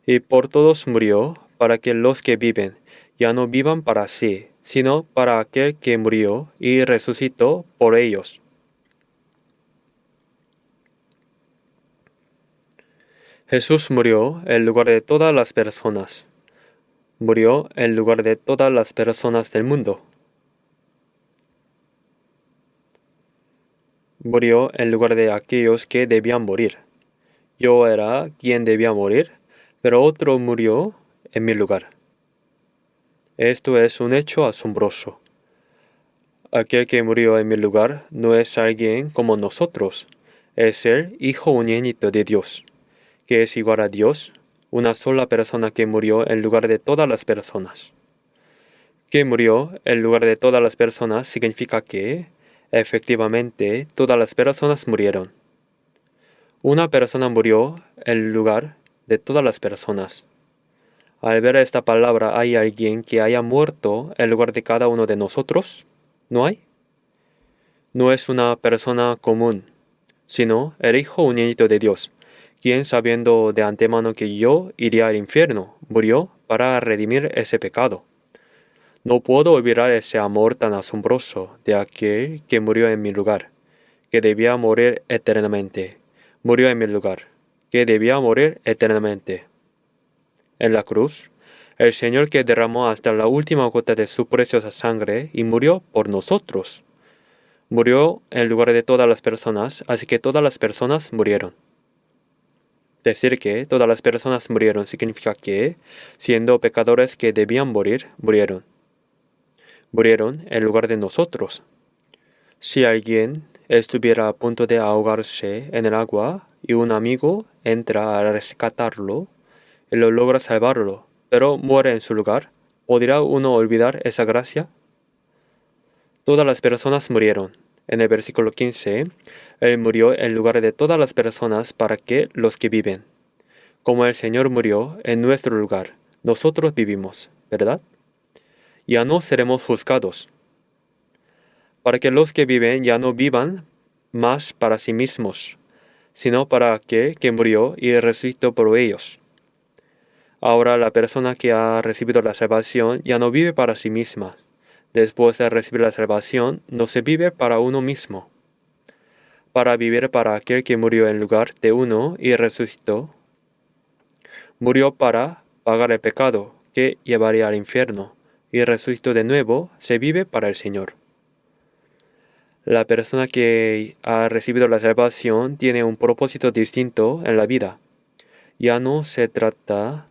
y por todos murió, para que los que viven ya no vivan para sí, sino para aquel que murió y resucitó por ellos. Jesús murió en lugar de todas las personas. Murió en lugar de todas las personas del mundo. Murió en lugar de aquellos que debían morir. Yo era quien debía morir, pero otro murió en mi lugar. Esto es un hecho asombroso. Aquel que murió en mi lugar no es alguien como nosotros, es el Hijo unigénito de Dios, que es igual a Dios, una sola persona que murió en lugar de todas las personas. Que murió en lugar de todas las personas significa que, efectivamente, todas las personas murieron. Una persona murió en lugar de todas las personas. Al ver esta palabra, ¿hay alguien que haya muerto en lugar de cada uno de nosotros? ¿No hay? No es una persona común, sino el Hijo unigénito de Dios, quien sabiendo de antemano que yo iría al infierno, murió para redimir ese pecado. No puedo olvidar ese amor tan asombroso de aquel que murió en mi lugar, que debía morir eternamente. Murió en mi lugar, que debía morir eternamente. En la cruz, el Señor que derramó hasta la última gota de su preciosa sangre y murió por nosotros. Murió en lugar de todas las personas, así que todas las personas murieron. Decir que todas las personas murieron significa que, siendo pecadores que debían morir, murieron. Murieron en lugar de nosotros. Si alguien estuviera a punto de ahogarse en el agua y un amigo entra a rescatarlo y lo logra salvarlo, pero muere en su lugar, ¿podría uno olvidar esa gracia? Todas las personas murieron. En el versículo 15, Él murió en lugar de todas las personas para que los que viven. Como el Señor murió en nuestro lugar, nosotros vivimos, ¿verdad? Ya no seremos juzgados. Para que los que viven ya no vivan más para sí mismos, sino para aquel que murió y resucitó por ellos. Ahora la persona que ha recibido la salvación ya no vive para sí misma. Después de recibir la salvación, no se vive para uno mismo. Para vivir para aquel que murió en lugar de uno y resucitó. Murió para pagar el pecado que llevaría al infierno, y resucitó de nuevo, se vive para el Señor. La persona que ha recibido la salvación tiene un propósito distinto en la vida. Ya no se trata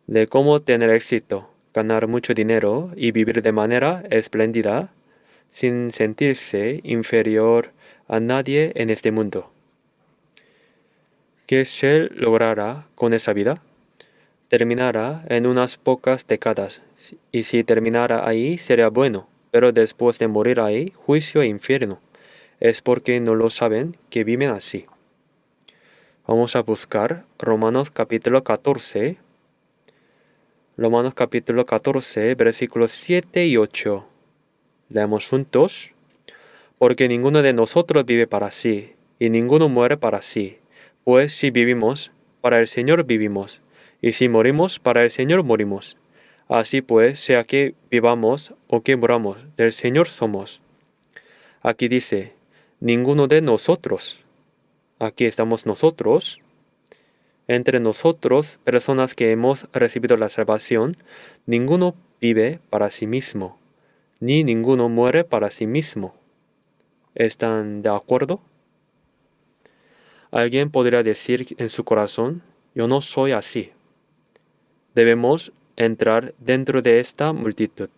de cómo tener éxito, ganar mucho dinero y vivir de manera espléndida, sin sentirse inferior a nadie en este mundo. ¿Qué se logrará con esa vida? Terminará en unas pocas décadas, y si terminara ahí sería bueno, pero después de morir ahí, juicio e infierno. Es porque no lo saben que viven así. Vamos a buscar Romanos capítulo 14. Romanos capítulo 14, versículos 7 y 8. Leemos juntos. Porque ninguno de nosotros vive para sí, y ninguno muere para sí. Pues si vivimos, para el Señor vivimos, y si morimos, para el Señor morimos. Así pues, sea que vivamos o que moramos, del Señor somos. Aquí dice, ninguno de nosotros. Aquí estamos nosotros. Entre nosotros, personas que hemos recibido la salvación, ninguno vive para sí mismo, ni ninguno muere para sí mismo. ¿Están de acuerdo? Alguien podría decir en su corazón, yo no soy así. Debemos entrar dentro de esta multitud.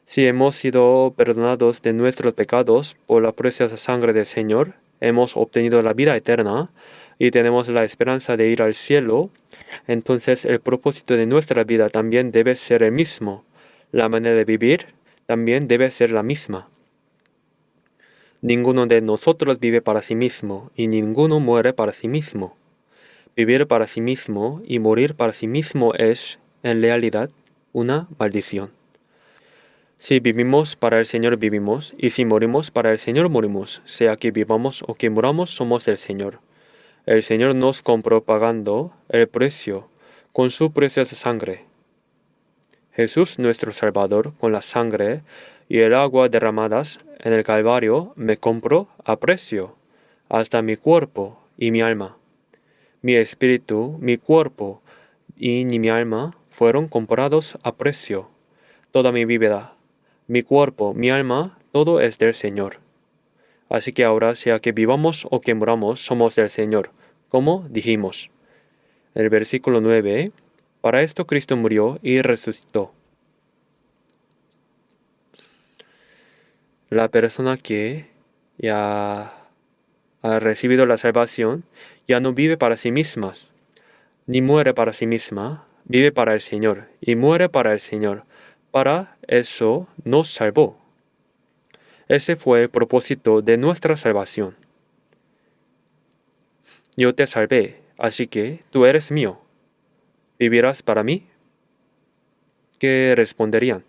Si hemos sido perdonados de nuestros pecados por la preciosa sangre del Señor, hemos obtenido la vida eterna y tenemos la esperanza de ir al cielo, entonces el propósito de nuestra vida también debe ser el mismo. La manera de vivir también debe ser la misma. Ninguno de nosotros vive para sí mismo y ninguno muere para sí mismo. Vivir para sí mismo y morir para sí mismo es, en realidad, una maldición. Si vivimos para el Señor vivimos, y si morimos para el Señor morimos, sea que vivamos o que muramos somos del Señor. El Señor nos compró pagando el precio con su preciosa sangre. Jesús, nuestro Salvador, con la sangre y el agua derramadas en el Calvario, me compró a precio, hasta mi cuerpo y mi alma. Mi espíritu, mi cuerpo y ni mi alma fueron comprados a precio. Toda mi vida, mi cuerpo, mi alma, todo es del Señor. Así que ahora, sea que vivamos o que muramos, somos del Señor, como dijimos. El versículo 9, para esto Cristo murió y resucitó. La persona que ya ha recibido la salvación ya no vive para sí misma, ni muere para sí misma, vive para el Señor y muere para el Señor. Para eso nos salvó. Ese fue el propósito de nuestra salvación. Yo te salvé, así que tú eres mío. ¿Vivirás para mí? ¿Qué responderían?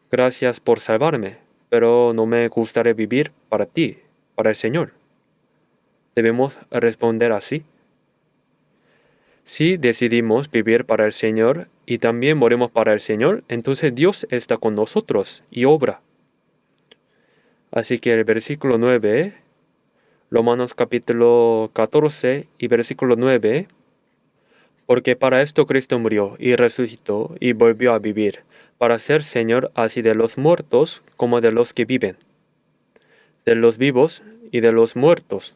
Gracias por salvarme, pero no me gustaría vivir para ti, para el Señor. ¿Debemos responder así? Si decidimos vivir para el Señor y también morimos para el Señor, entonces Dios está con nosotros y obra. Así que el versículo 9, Romanos capítulo 14 y versículo 9, porque para esto Cristo murió y resucitó y volvió a vivir, para ser Señor así de los muertos como de los que viven, de los vivos y de los muertos,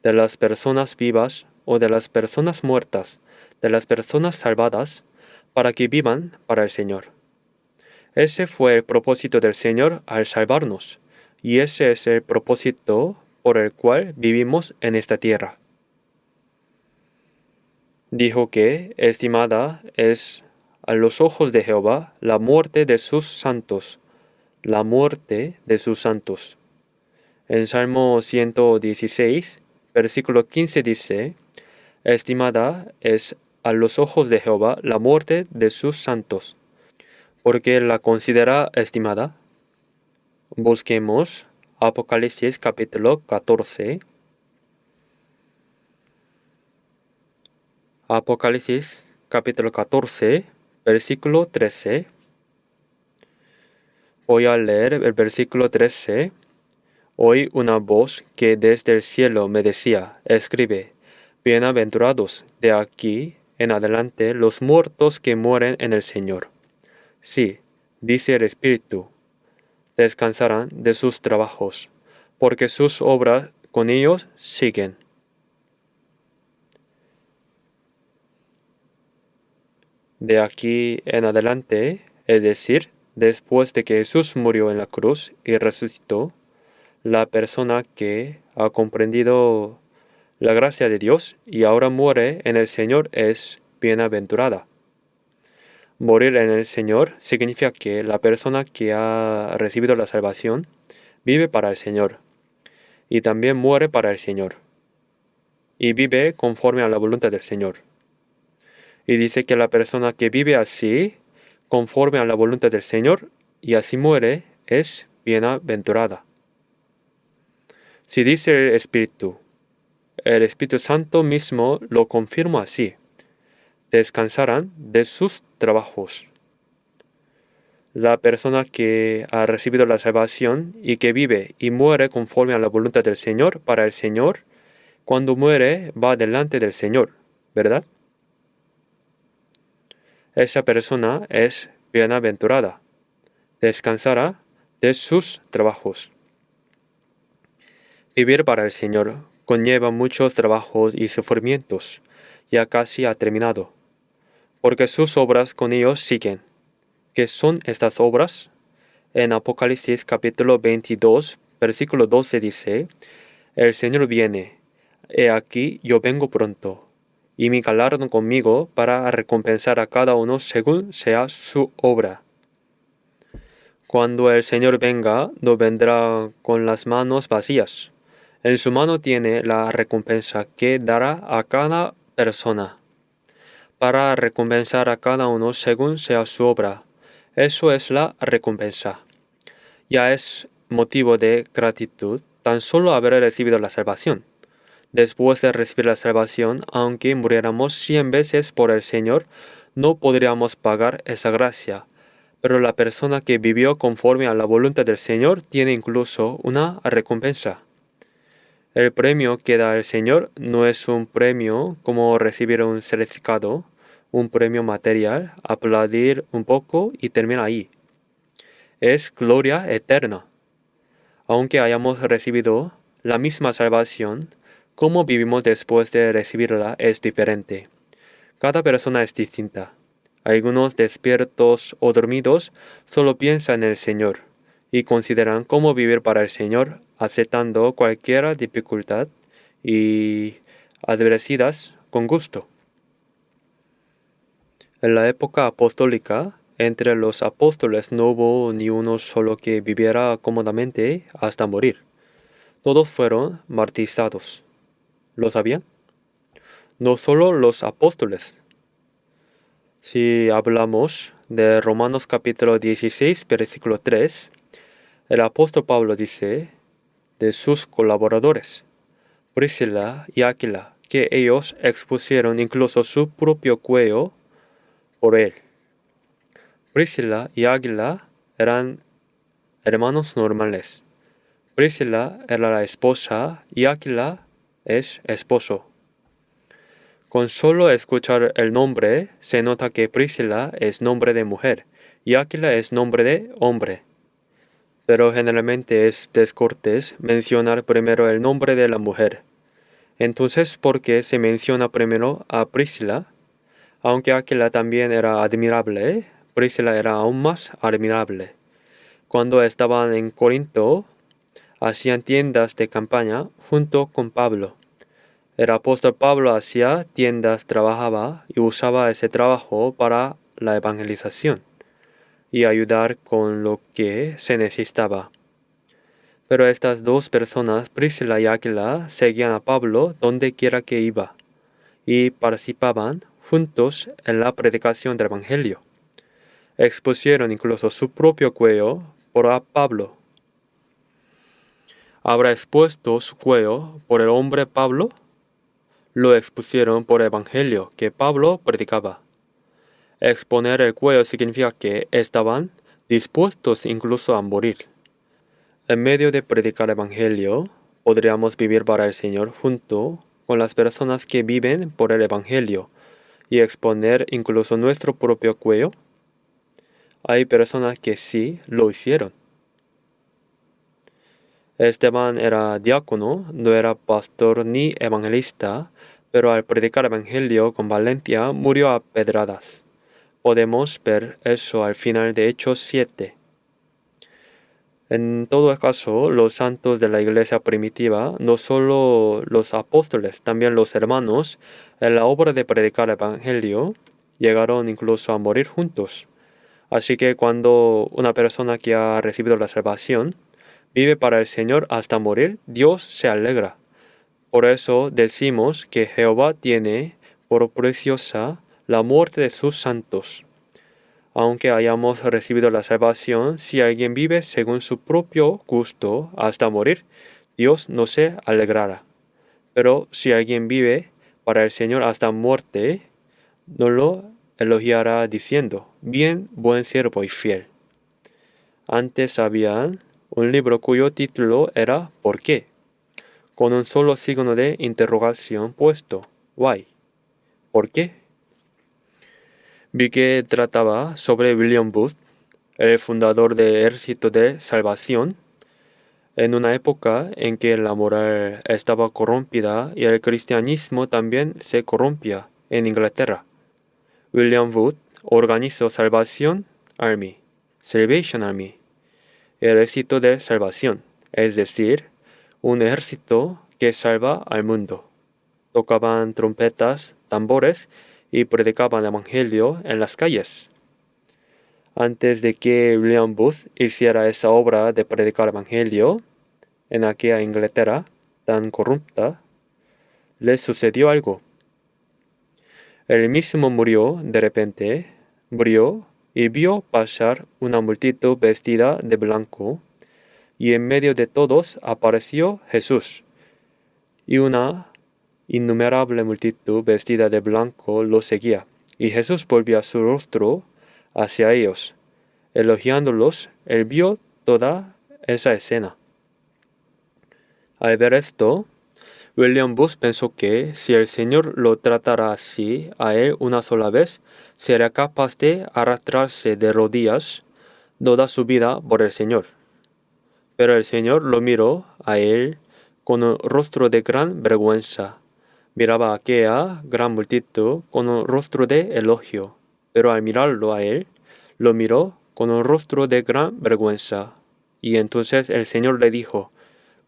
de las personas vivas o de las personas muertas, de las personas salvadas, para que vivan para el Señor. Ese fue el propósito del Señor al salvarnos, y ese es el propósito por el cual vivimos en esta tierra. Dijo que estimada es a los ojos de Jehová la muerte de sus santos, la muerte de sus santos. En Salmo 116, versículo 15 dice, estimada es a los ojos de Jehová la muerte de sus santos, porque la considera estimada. Busquemos Apocalipsis capítulo 14. Apocalipsis capítulo 14, versículo 13. Voy a leer el versículo 13. Oí una voz que desde el cielo me decía, escribe, bienaventurados de aquí en adelante los muertos que mueren en el Señor. Sí, dice el Espíritu, descansarán de sus trabajos, porque sus obras con ellos siguen. De aquí en adelante, es decir, después de que Jesús murió en la cruz y resucitó, la persona que ha comprendido la gracia de Dios y ahora muere en el Señor es bienaventurada. Morir en el Señor significa que la persona que ha recibido la salvación vive para el Señor y también muere para el Señor y vive conforme a la voluntad del Señor. Y dice que la persona que vive así, conforme a la voluntad del Señor, y así muere, es bienaventurada. Si dice el Espíritu Santo mismo lo confirma así. Descansarán de sus trabajos. La persona que ha recibido la salvación y que vive y muere conforme a la voluntad del Señor, para el Señor, cuando muere va delante del Señor, ¿verdad? Esa persona es bienaventurada. Descansará de sus trabajos. Vivir para el Señor conlleva muchos trabajos y sufrimientos. Ya casi ha terminado. Porque sus obras con ellos siguen. ¿Qué son estas obras? En Apocalipsis capítulo 22, versículo 12 dice, el Señor viene. He aquí yo vengo pronto. Y mi galardón conmigo para recompensar a cada uno según sea su obra. Cuando el Señor venga, no vendrá con las manos vacías. En su mano tiene la recompensa que dará a cada persona, para recompensar a cada uno según sea su obra. Eso es la recompensa. Ya es motivo de gratitud tan solo haber recibido la salvación. Después de recibir la salvación, aunque muriéramos 100 veces por el Señor, no podríamos pagar esa gracia. Pero la persona que vivió conforme a la voluntad del Señor tiene incluso una recompensa. El premio que da el Señor no es un premio como recibir un certificado, un premio material, aplaudir un poco y termina ahí. Es gloria eterna. Aunque hayamos recibido la misma salvación, cómo vivimos después de recibirla es diferente. Cada persona es distinta. Algunos despiertos o dormidos solo piensan en el Señor y consideran cómo vivir para el Señor, aceptando cualquier dificultad y adversidades con gusto. En la época apostólica, entre los apóstoles no hubo ni uno solo que viviera cómodamente hasta morir. Todos fueron martirizados. ¿Lo sabían? No solo los apóstoles. Si hablamos de Romanos capítulo 16, versículo 3, el apóstol Pablo dice de sus colaboradores, Priscila y Aquila, que ellos expusieron incluso su propio cuello por él. Priscila y Aquila eran hermanos normales. Priscila era la esposa y Aquila es esposo. Con solo escuchar el nombre, se nota que Priscila es nombre de mujer y Aquila es nombre de hombre. Pero generalmente es descortés mencionar primero el nombre de la mujer. Entonces, ¿por qué se menciona primero a Priscila? Aunque Aquila también era admirable, Priscila era aún más admirable. Cuando estaban en Corinto, hacían tiendas de campaña junto con Pablo. El apóstol Pablo hacía tiendas, trabajaba y usaba ese trabajo para la evangelización y ayudar con lo que se necesitaba. Pero estas dos personas, Priscila y Aquila, seguían a Pablo donde quiera que iba y participaban juntos en la predicación del Evangelio. Expusieron incluso su propio cuello por a Pablo. ¿Habrá expuesto su cuello por el hombre Pablo? Lo expusieron por el Evangelio que Pablo predicaba. Exponer el cuello significa que estaban dispuestos incluso a morir. En medio de predicar el Evangelio, podríamos vivir para el Señor junto con las personas que viven por el Evangelio y exponer incluso nuestro propio cuello. Hay personas que sí lo hicieron. Esteban era diácono, no era pastor ni evangelista, pero al predicar el Evangelio con valentía murió a pedradas. Podemos ver eso al final de Hechos 7. En todo caso, los santos de la iglesia primitiva, no solo los apóstoles, también los hermanos, en la obra de predicar el Evangelio, llegaron incluso a morir juntos. Así que cuando una persona que ha recibido la salvación vive para el Señor hasta morir, Dios se alegra. Por eso decimos que Jehová tiene por preciosa la muerte de sus santos. Aunque hayamos recibido la salvación, si alguien vive según su propio gusto hasta morir, Dios no se alegrará. Pero si alguien vive para el Señor hasta muerte, no lo elogiará diciendo, bien, buen siervo y fiel. Antes había un libro cuyo título era ¿Por qué?, con un solo signo de interrogación puesto, ¿why? ¿Por qué? Vi que trataba sobre William Booth, el fundador del Ejército de Salvación, en una época en que la moral estaba corrompida y el cristianismo también se corrompía en Inglaterra. William Booth organizó Salvation Army, el Ejército de Salvación, es decir, un ejército que salva al mundo. Tocaban trompetas, tambores y predicaban el Evangelio en las calles. Antes de que William Booth hiciera esa obra de predicar el Evangelio en aquella Inglaterra tan corrupta, le sucedió algo. Él mismo murió de repente, murió y vio pasar una multitud vestida de blanco, y en medio de todos apareció Jesús, y una innumerable multitud vestida de blanco lo seguía, y Jesús volvía su rostro hacia ellos. Elogiándolos, él vio toda esa escena. Al ver esto, William Booth pensó que si el Señor lo tratara así a él una sola vez, sería capaz de arrastrarse de rodillas toda su vida por el Señor. Pero el Señor lo miró a él con un rostro de gran vergüenza. Miraba a aquella gran multitud con un rostro de elogio, pero al mirarlo a él, lo miró con un rostro de gran vergüenza. Y entonces el Señor le dijo: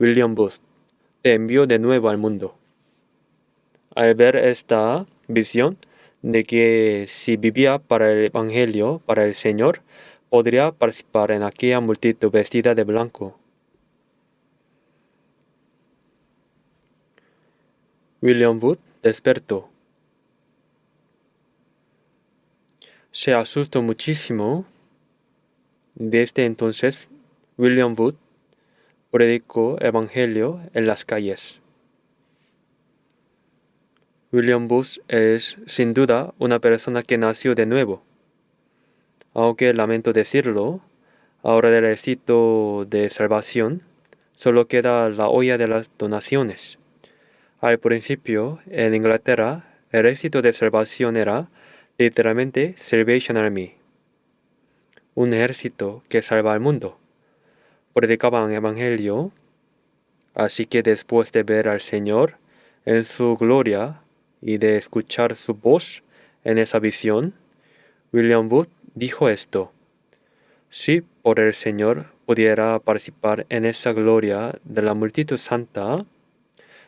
William Booth, te envío de nuevo al mundo. Al ver esta visión de que si vivía para el Evangelio, para el Señor, podría participar en aquella multitud vestida de blanco. William Booth despertó. Se asustó muchísimo. Desde entonces, William Booth predicó evangelio en las calles. William Booth es sin duda una persona que nació de nuevo. Aunque lamento decirlo, ahora del éxito de salvación solo queda la olla de las donaciones. Al principio, en Inglaterra, el éxito de salvación era literalmente Salvation Army, un ejército que salva al mundo. Predicaban evangelio, así que después de ver al Señor en su gloria y de escuchar su voz en esa visión, William Booth dijo esto: si por el Señor pudiera participar en esa gloria de la multitud santa,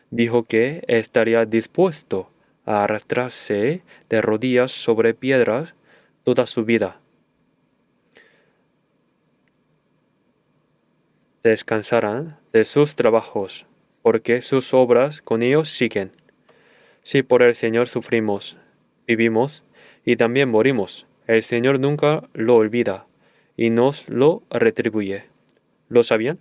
dijo que estaría dispuesto a arrastrarse de rodillas sobre piedras toda su vida. Descansarán de sus trabajos, porque sus obras con ellos siguen. Si por el Señor sufrimos, vivimos y también morimos, el Señor nunca lo olvida y nos lo retribuye. ¿Lo sabían?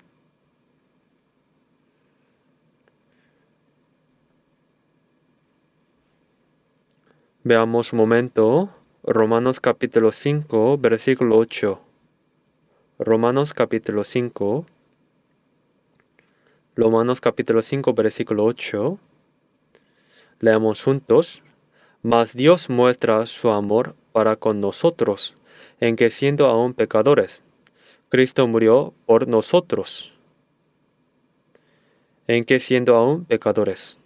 Veamos un momento Romanos capítulo 5, versículo 8. Romanos capítulo 5, versículo 8. Leamos juntos. Mas Dios muestra su amor para con nosotros, en que siendo aún pecadores, Cristo murió por nosotros. En que siendo aún pecadores.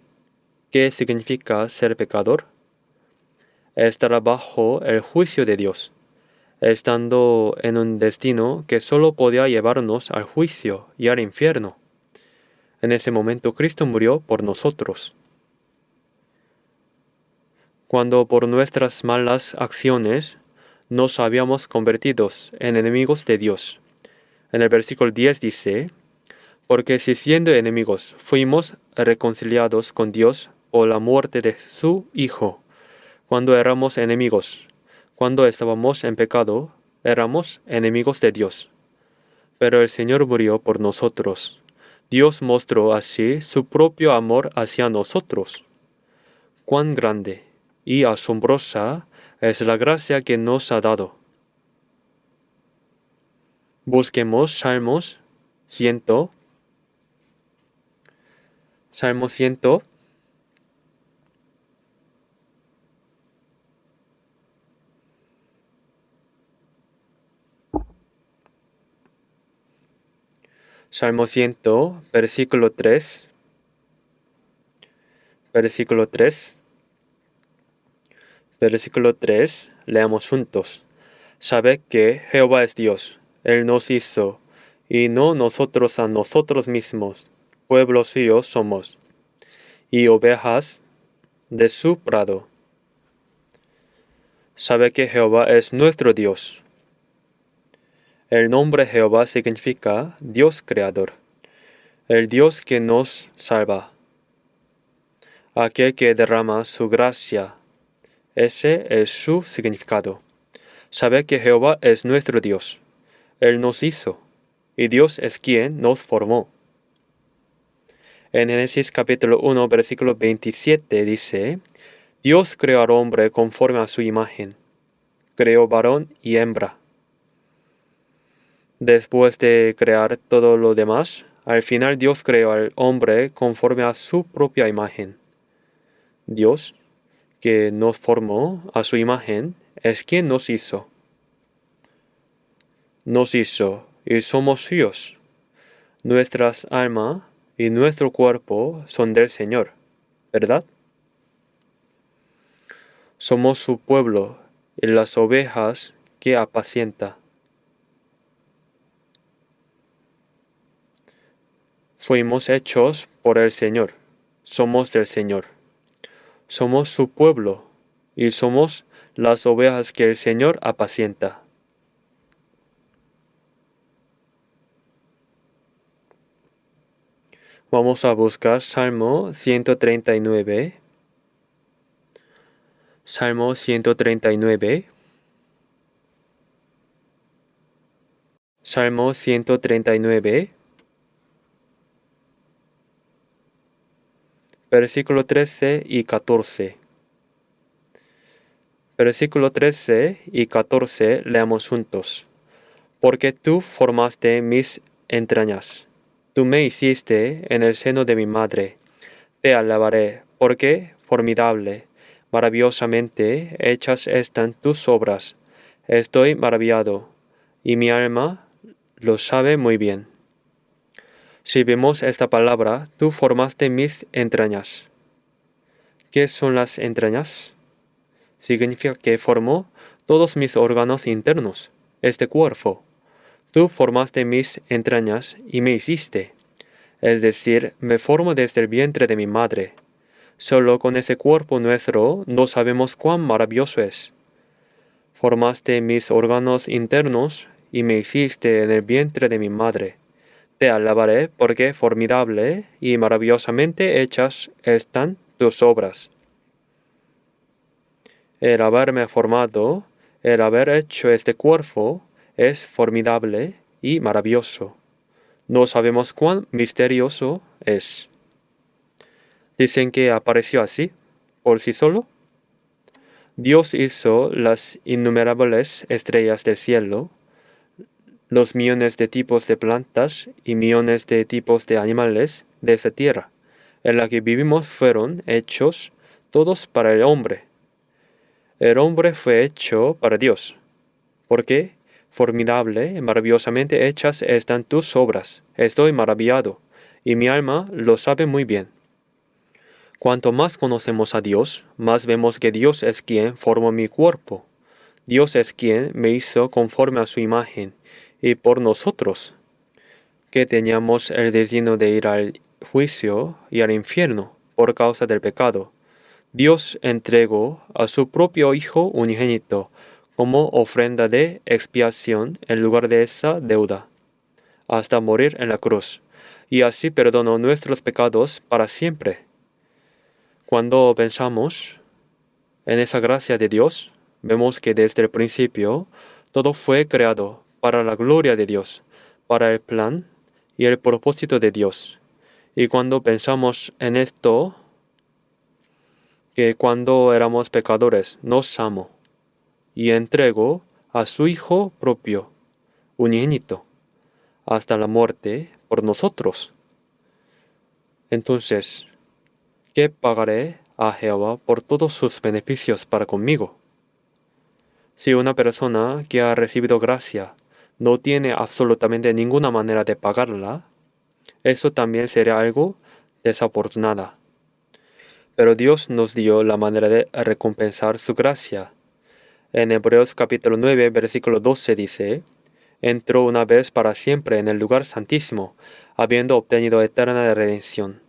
¿Qué significa ser pecador? Estar bajo el juicio de Dios, estando en un destino que solo podía llevarnos al juicio y al infierno. En ese momento Cristo murió por nosotros. Cuando por nuestras malas acciones nos habíamos convertido en enemigos de Dios. En el versículo 10 dice: porque si siendo enemigos fuimos reconciliados con Dios por la muerte de su Hijo, cuando éramos enemigos, cuando estábamos en pecado, éramos enemigos de Dios. Pero el Señor murió por nosotros. Dios mostró así su propio amor hacia nosotros. Cuán grande y asombrosa es la gracia que nos ha dado. Busquemos Salmo 100. Salmo 100, versículo 3. Versículo 3. Versículo 3. Leamos juntos. Sabed que Jehová es Dios. Él nos hizo, y no nosotros a nosotros mismos. Pueblo suyo somos, y ovejas de su prado. Sabe que Jehová es nuestro Dios. El nombre Jehová significa Dios creador, el Dios que nos salva, aquel que derrama su gracia. Ese es su significado. Sabe que Jehová es nuestro Dios. Él nos hizo, y Dios es quien nos formó. En Génesis capítulo 1, versículo 27 dice, Dios creó al hombre conforme a su imagen, creó varón y hembra. Después de crear todo lo demás, al final Dios creó al hombre conforme a su propia imagen. Dios, que nos formó a su imagen, es quien nos hizo. Nos hizo y somos suyos. Nuestras almas y nuestro cuerpo son del Señor, ¿verdad? Somos su pueblo y las ovejas que apacienta. Fuimos hechos por el Señor, somos del Señor. Somos su pueblo y somos las ovejas que el Señor apacienta. Vamos a buscar Salmo 139. Salmo 139. Salmo 139. Versículo 13 y 14. Versículo 13 y 14 leamos juntos. Porque tú formaste mis entrañas. Tú me hiciste en el seno de mi madre. Te alabaré, porque formidable, maravillosamente hechas están tus obras. Estoy maravillado, y mi alma lo sabe muy bien. Si vemos esta palabra, tú formaste mis entrañas. ¿Qué son las entrañas? Significa que formó todos mis órganos internos, este cuerpo. Tú formaste mis entrañas y me hiciste. Es decir, me formo desde el vientre de mi madre. Solo con ese cuerpo nuestro no sabemos cuán maravilloso es. Formaste mis órganos internos y me hiciste en el vientre de mi madre. Te alabaré porque formidable y maravillosamente hechas están tus obras. El haberme formado, el haber hecho este cuerpo, es formidable y maravilloso. No sabemos cuán misterioso es. Dicen que apareció así, por sí solo. Dios hizo las innumerables estrellas del cielo, los millones de tipos de plantas y millones de tipos de animales de esta tierra, en la que vivimos fueron hechos todos para el hombre. El hombre fue hecho para Dios, porque formidable y maravillosamente hechas están tus obras. Estoy maravillado, y mi alma lo sabe muy bien. Cuanto más conocemos a Dios, más vemos que Dios es quien formó mi cuerpo. Dios es quien me hizo conforme a su imagen, y por nosotros, que teníamos el destino de ir al juicio y al infierno por causa del pecado, Dios entregó a su propio Hijo unigénito como ofrenda de expiación en lugar de esa deuda, hasta morir en la cruz, y así perdonó nuestros pecados para siempre. Cuando pensamos en esa gracia de Dios, vemos que desde el principio todo fue creado para la gloria de Dios, para el plan y el propósito de Dios. Y cuando pensamos en esto, que cuando éramos pecadores nos amó y entregó a su Hijo propio, unigénito, hasta la muerte por nosotros. Entonces, ¿qué pagaré a Jehová por todos sus beneficios para conmigo? Si una persona que ha recibido gracia no tiene absolutamente ninguna manera de pagarla, eso también sería algo desafortunada. Pero Dios nos dio la manera de recompensar su gracia. En Hebreos capítulo 9, versículo 12 dice, entró una vez para siempre en el lugar santísimo, habiendo obtenido eterna redención,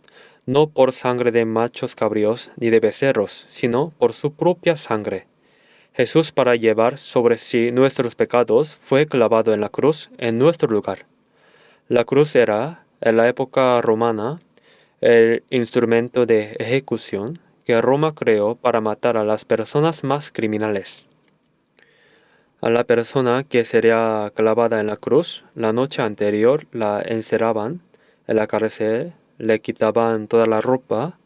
no por sangre de machos cabríos ni de becerros, sino por su propia sangre. Jesús, para llevar sobre sí nuestros pecados, fue clavado en la cruz en nuestro lugar. La cruz era, en la época romana, el instrumento de ejecución que Roma creó para matar a las personas más criminales. A la persona que sería clavada en la cruz, la noche anterior la encerraban en la cárcel le quitaban toda la ropa,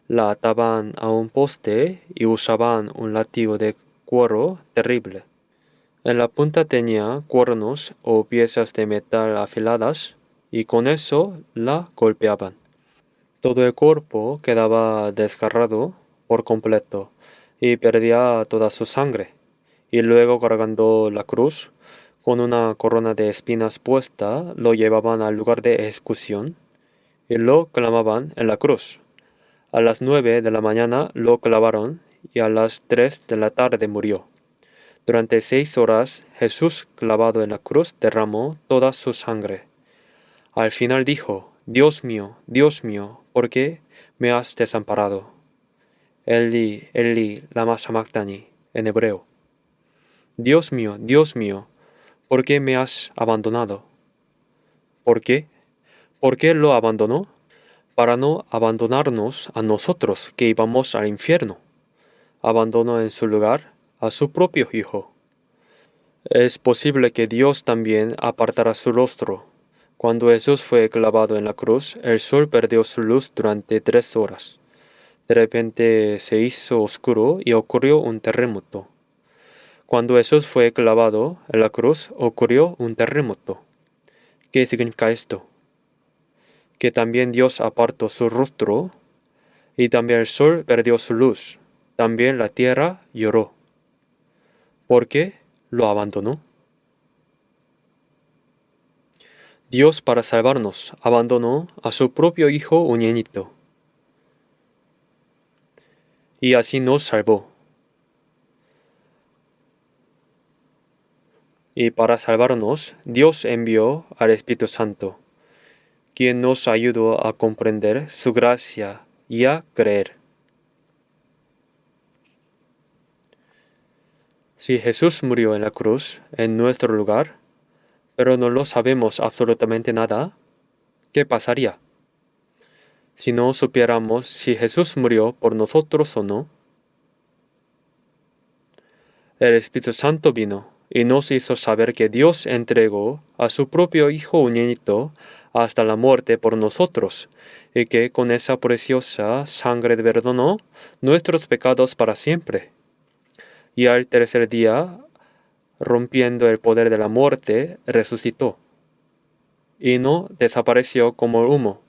la ataban a un poste y usaban un látigo de cuero terrible. En la punta tenía cuernos o piezas de metal afiladas y con eso la golpeaban. Todo el cuerpo quedaba desgarrado por completo y perdía toda su sangre. Y luego cargando la cruz, con una corona de espinas puesta, lo llevaban al lugar de ejecución y lo clavaban en la cruz. A las 9 de la mañana lo clavaron y a las 3 de la tarde murió. Durante 6 horas Jesús clavado en la cruz derramó toda su sangre. Al final dijo, Dios mío, ¿por qué me has desamparado? Eli, Eli, lama sabactani, en hebreo. Dios mío, ¿por qué me has abandonado? ¿Por qué? ¿Por qué lo abandonó? Para no abandonarnos a nosotros que íbamos al infierno. Abandonó en su lugar a su propio Hijo. Es posible que Dios también apartara su rostro. Cuando Jesús fue clavado en la cruz, el sol perdió su luz durante 3 horas. De repente se hizo oscuro y ocurrió un terremoto. Cuando Jesús fue clavado en la cruz, ocurrió un terremoto. ¿Qué significa esto? Que también Dios apartó su rostro y también el sol perdió su luz. También la tierra lloró. ¿Por qué lo abandonó? Dios, para salvarnos, abandonó a su propio Hijo unigénito. Y así nos salvó. Y para salvarnos, Dios envió al Espíritu Santo, quien nos ayudó a comprender su gracia y a creer. Si Jesús murió en la cruz en nuestro lugar, pero no lo sabemos absolutamente nada, ¿qué pasaría? Si no supiéramos si Jesús murió por nosotros o no, el Espíritu Santo vino y nos hizo saber que Dios entregó a su propio Hijo unigénito hasta la muerte por nosotros, y que con esa preciosa sangre perdonó nuestros pecados para siempre. Y al tercer día, rompiendo el poder de la muerte, resucitó. Y no desapareció como humo,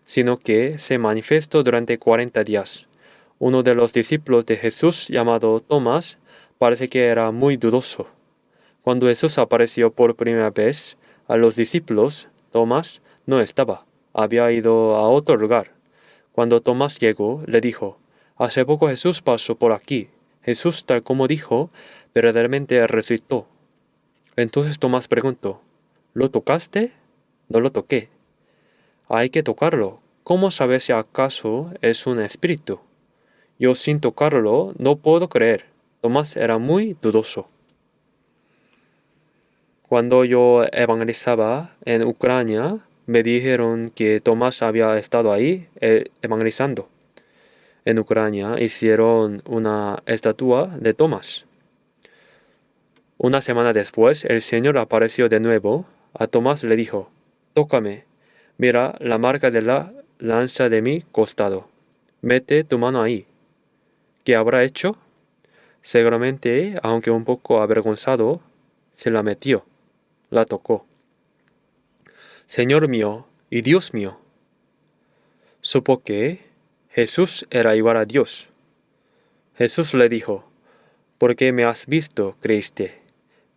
sino que se manifestó durante 40 días. Uno de los discípulos de Jesús, llamado Tomás, parece que era muy dudoso. Cuando Jesús apareció por primera vez a los discípulos, Tomás no estaba, había ido a otro lugar. Cuando Tomás llegó, le dijo, hace poco Jesús pasó por aquí. Jesús, tal como dijo, verdaderamente resucitó. Entonces Tomás preguntó, ¿lo tocaste? No lo toqué. Hay que tocarlo. ¿Cómo saber si acaso es un espíritu? Yo sin tocarlo no puedo creer. Tomás era muy dudoso. Cuando yo evangelizaba en Ucrania, me dijeron que Tomás había estado ahí evangelizando. En Ucrania hicieron una estatua de Tomás. Una semana después, el Señor apareció de nuevo. A Tomás le dijo, tócame, mira la marca de la lanza de mi costado. Mete tu mano ahí. ¿Qué habrá hecho? Seguramente, aunque un poco avergonzado, se la metió. La tocó. Señor mío y Dios mío. Supo que Jesús era igual a Dios. Jesús le dijo, porque me has visto, creíste.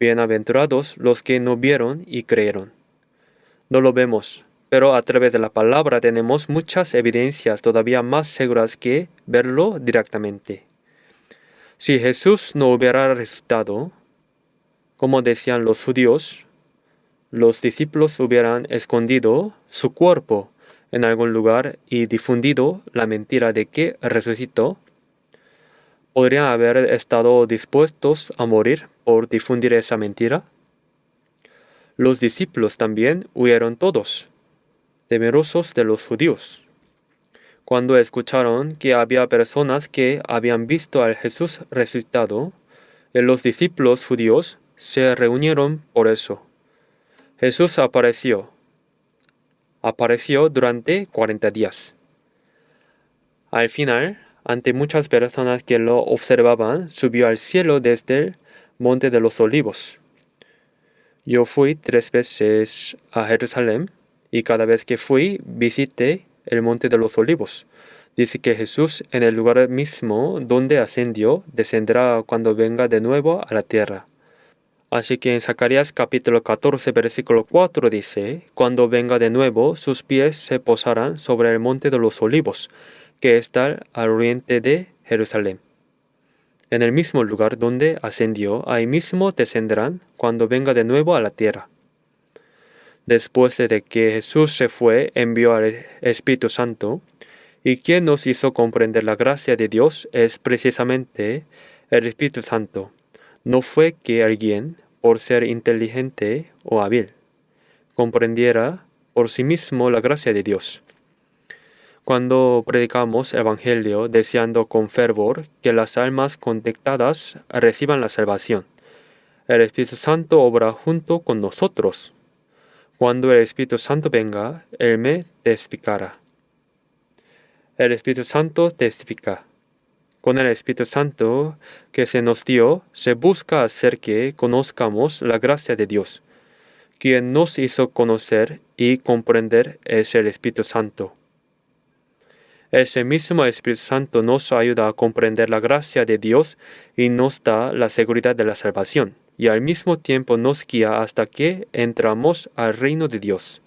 Bienaventurados los que no vieron y creyeron. No lo vemos, pero a través de la palabra tenemos muchas evidencias todavía más seguras que verlo directamente. Si Jesús no hubiera resucitado, como decían los judíos, los discípulos hubieran escondido su cuerpo en algún lugar y difundido la mentira de que resucitó. ¿Podrían haber estado dispuestos a morir por difundir esa mentira? Los discípulos también huyeron todos, temerosos de los judíos. Cuando escucharon que había personas que habían visto al Jesús resucitado, los discípulos judíos se reunieron por eso. Jesús apareció Apareció durante 40 días. Al final, ante muchas personas que lo observaban, subió al cielo desde el Monte de los Olivos. Yo fui 3 veces a Jerusalén y cada vez que fui visité el Monte de los Olivos. Dice que Jesús en el lugar mismo donde ascendió descenderá cuando venga de nuevo a la tierra. Así que en Zacarías capítulo 14 versículo 4 dice, cuando venga de nuevo sus pies se posarán sobre el Monte de los Olivos, que está al oriente de Jerusalén. En el mismo lugar donde ascendió, ahí mismo descenderán cuando venga de nuevo a la tierra. Después de que Jesús se fue, envió al Espíritu Santo, y quien nos hizo comprender la gracia de Dios es precisamente el Espíritu Santo. No fue que alguien, por ser inteligente o hábil, comprendiera por sí mismo la gracia de Dios. Cuando predicamos Evangelio deseando con fervor que las almas conectadas reciban la salvación, el Espíritu Santo obra junto con nosotros. Cuando el Espíritu Santo venga, Él me testificará. El Espíritu Santo testifica. Con el Espíritu Santo que se nos dio, se busca hacer que conozcamos la gracia de Dios. Quien nos hizo conocer y comprender es el Espíritu Santo. Ese mismo Espíritu Santo nos ayuda a comprender la gracia de Dios y nos da la seguridad de la salvación, y al mismo tiempo nos guía hasta que entramos al reino de Dios.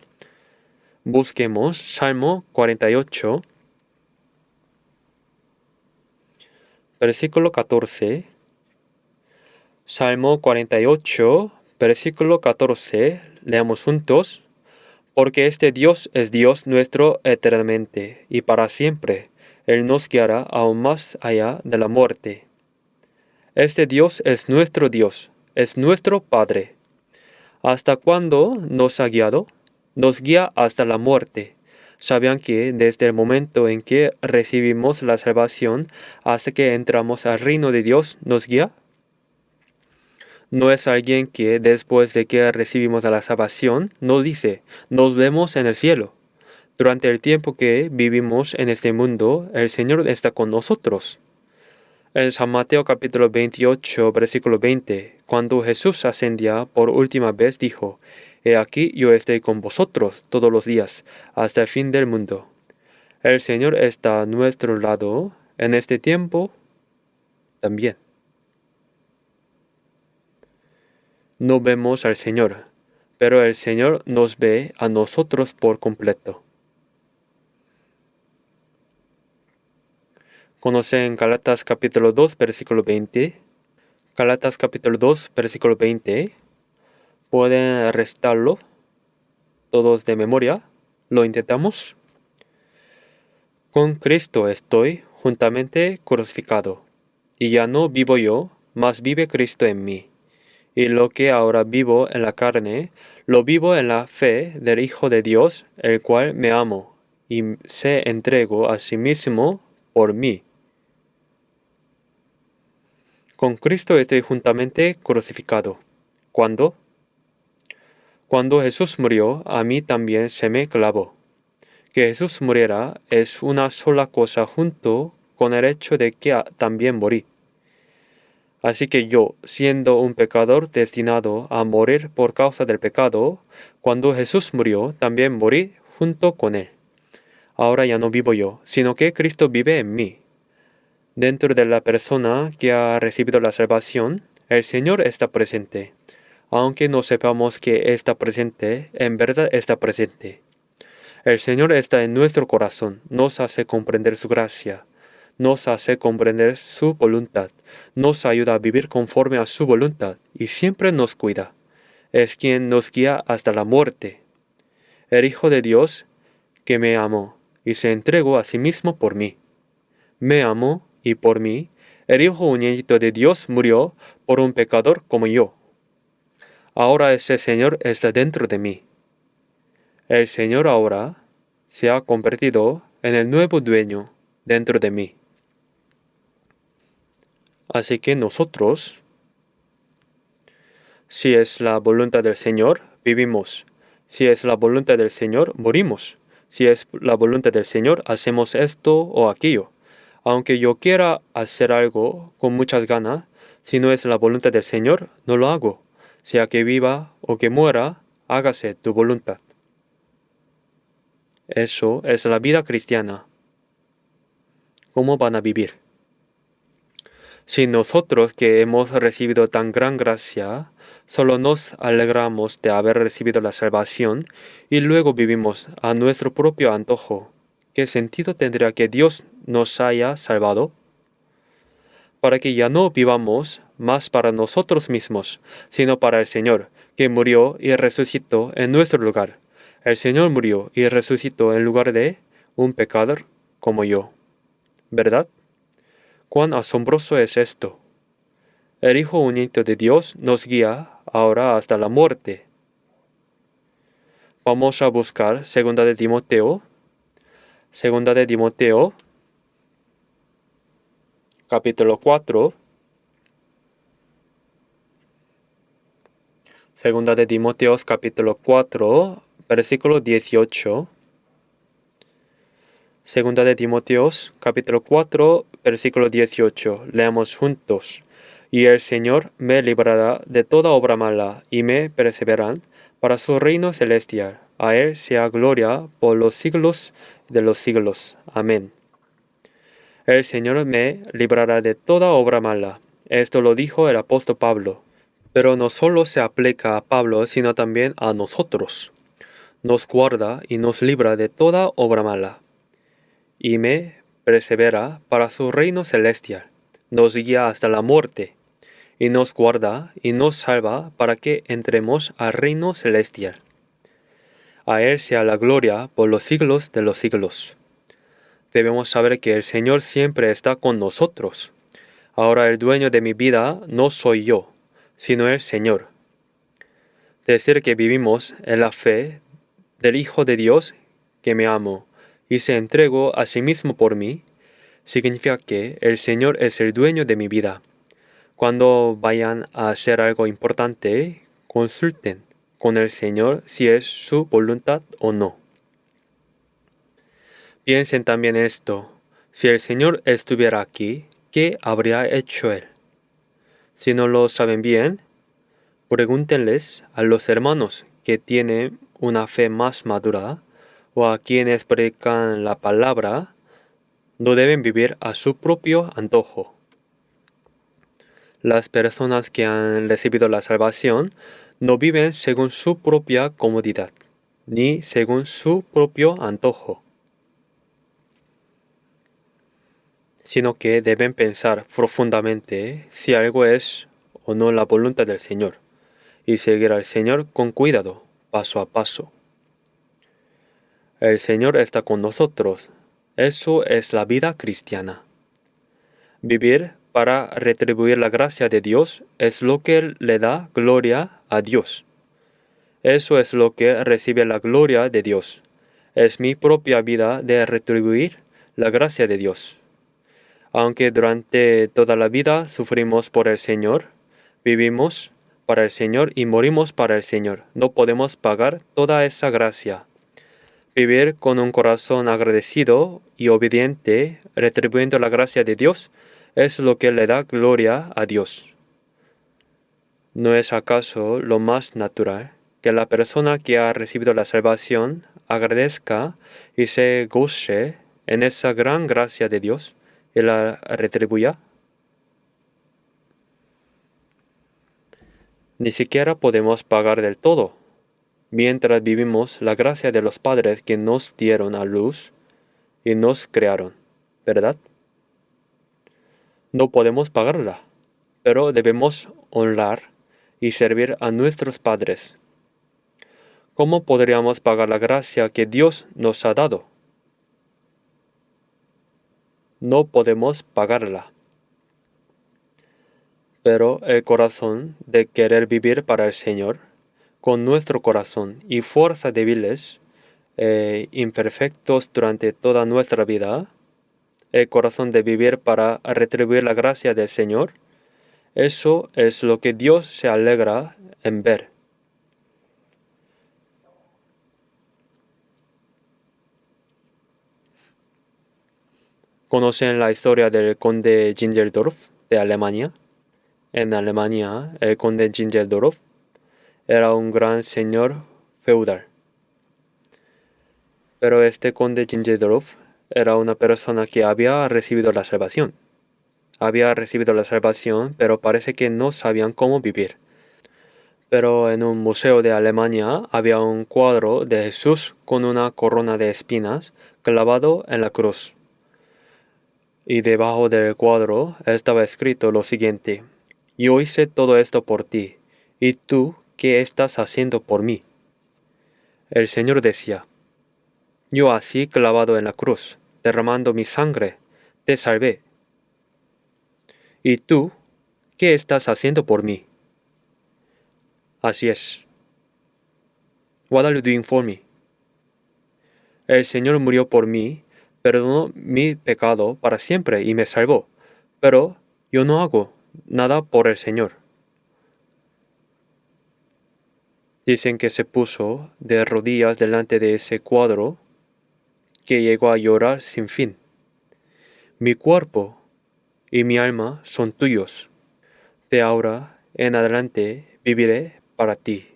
Busquemos Salmo 48, versículo 14. Salmo 48, versículo 14. Leamos juntos. Porque este Dios es Dios nuestro eternamente y para siempre. Él nos guiará aún más allá de la muerte. Este Dios es nuestro Dios, es nuestro Padre. ¿Hasta cuándo nos ha guiado? Nos guía hasta la muerte. ¿Sabían que desde el momento en que recibimos la salvación hasta que entramos al reino de Dios nos guía? No es alguien que después de que recibimos la salvación nos dice, nos vemos en el cielo. Durante el tiempo que vivimos en este mundo, el Señor está con nosotros. En San Mateo capítulo 28, versículo 20, cuando Jesús ascendía por última vez, dijo, He aquí yo estoy con vosotros todos los días, hasta el fin del mundo. El Señor está a nuestro lado en este tiempo también. No vemos al Señor, pero el Señor nos ve a nosotros por completo. ¿Conocen Gálatas capítulo 2, versículo 20? Gálatas capítulo 2, versículo 20. ¿Pueden recitarlo todos de memoria? ¿Lo intentamos? Con Cristo estoy juntamente crucificado, y ya no vivo yo, mas vive Cristo en mí. Y lo que ahora vivo en la carne, lo vivo en la fe del Hijo de Dios, el cual me amó, y se entregó a sí mismo por mí. Con Cristo estoy juntamente crucificado. ¿Cuándo? Cuando Jesús murió, a mí también se me clavó. Que Jesús muriera es una sola cosa junto con el hecho de que también morí. Así que yo, siendo un pecador destinado a morir por causa del pecado, cuando Jesús murió, también morí junto con él. Ahora ya no vivo yo, sino que Cristo vive en mí. Dentro de la persona que ha recibido la salvación, el Señor está presente. Aunque no sepamos que está presente, en verdad está presente. El Señor está en nuestro corazón, nos hace comprender su gracia, nos hace comprender su voluntad, nos ayuda a vivir conforme a su voluntad y siempre nos cuida. Es quien nos guía hasta la muerte. El Hijo de Dios que me amó y se entregó a sí mismo por mí. Me amó y por mí, el Hijo unigénito de Dios murió por un pecador como yo. Ahora ese Señor está dentro de mí. El Señor ahora se ha convertido en el nuevo dueño dentro de mí. Así que nosotros, si es la voluntad del Señor, vivimos Si es la voluntad del Señor, morimos. Si es la voluntad del Señor, hacemos esto o aquello. Aunque yo quiera hacer algo con muchas ganas, si no es la voluntad del Señor, no lo hago. Sea que viva o que muera, hágase tu voluntad. Eso es la vida cristiana. ¿Cómo van a vivir? Si nosotros que hemos recibido tan gran gracia, solo nos alegramos de haber recibido la salvación y luego vivimos a nuestro propio antojo, ¿qué sentido tendría que Dios nos haya salvado? Para que ya no vivamos más para nosotros mismos, sino para el Señor, que murió y resucitó en nuestro lugar. El Señor murió y resucitó en lugar de un pecador como yo. ¿Verdad? ¡Cuán asombroso es esto! El Hijo único de Dios nos guía ahora hasta la muerte. Vamos a buscar Segunda de Timoteo, capítulo 4. Segunda de Timoteo, capítulo 4, versículo 18. Segunda de Timoteo, capítulo 4, versículo 18. Leamos juntos. Y el Señor me librará de toda obra mala, y me perseverarán para su reino celestial. A Él sea gloria por los siglos de los siglos. Amén. El Señor me librará de toda obra mala. Esto lo dijo el apóstol Pablo. Pero no solo se aplica a Pablo, sino también a nosotros. Nos guarda y nos libra de toda obra mala. Y me persevera para su reino celestial. Nos guía hasta la muerte. Y nos guarda y nos salva para que entremos al reino celestial. A Él sea la gloria por los siglos de los siglos. Debemos saber que el Señor siempre está con nosotros. Ahora el dueño de mi vida no soy yo, sino el Señor. Decir que vivimos en la fe del Hijo de Dios que me amó y se entregó a sí mismo por mí, significa que el Señor es el dueño de mi vida. Cuando vayan a hacer algo importante, consulten con el Señor si es su voluntad o no. Piensen también esto. Si el Señor estuviera aquí, ¿qué habría hecho Él? Si no lo saben bien, pregúntenles a los hermanos que tienen una fe más madura o a quienes predican la palabra. No deben vivir a su propio antojo. Las personas que han recibido la salvación no viven según su propia comodidad, ni según su propio antojo, sino que deben pensar profundamente si algo es o no la voluntad del Señor, y seguir al Señor con cuidado, paso a paso. El Señor está con nosotros. Eso es la vida cristiana. Vivir para retribuir la gracia de Dios es lo que le da gloria a Dios. Eso es lo que recibe la gloria de Dios. Es mi propia vida de retribuir la gracia de Dios. Aunque durante toda la vida sufrimos por el Señor, vivimos para el Señor y morimos para el Señor. No podemos pagar toda esa gracia. Vivir con un corazón agradecido y obediente, retribuyendo la gracia de Dios, es lo que le da gloria a Dios. ¿No es acaso lo más natural que la persona que ha recibido la salvación agradezca y se goce en esa gran gracia de Dios y la retribuya? Ni siquiera podemos pagar del todo, mientras vivimos la gracia de los padres que nos dieron a luz y nos crearon, ¿verdad? No podemos pagarla, pero debemos honrar y servir a nuestros padres. ¿Cómo podríamos pagar la gracia que Dios nos ha dado? No podemos pagarla. Pero el corazón de querer vivir para el Señor, con nuestro corazón y fuerza débiles e imperfectos durante toda nuestra vida, el corazón de vivir para retribuir la gracia del Señor, eso es lo que Dios se alegra en ver. ¿Conocen la historia del conde Zinzendorf de Alemania? En Alemania, el conde Zinzendorf era un gran señor feudal. Pero este conde Zinzendorf era una persona que había recibido la salvación. Había recibido la salvación, pero parece que no sabían cómo vivir. Pero en un museo de Alemania había un cuadro de Jesús con una corona de espinas clavado en la cruz. Y debajo del cuadro estaba escrito lo siguiente: Yo hice todo esto por ti, ¿y tú qué estás haciendo por mí? El Señor decía: Yo así clavado en la cruz, derramando mi sangre, te salvé. ¿Y tú qué estás haciendo por mí? Así es. What are you doing for me? El Señor murió por mí, perdonó mi pecado para siempre y me salvó. Pero yo no hago nada por el Señor. Dicen que se puso de rodillas delante de ese cuadro, que llegó a llorar sin fin. Mi cuerpo y mi alma son tuyos. De ahora en adelante viviré para ti.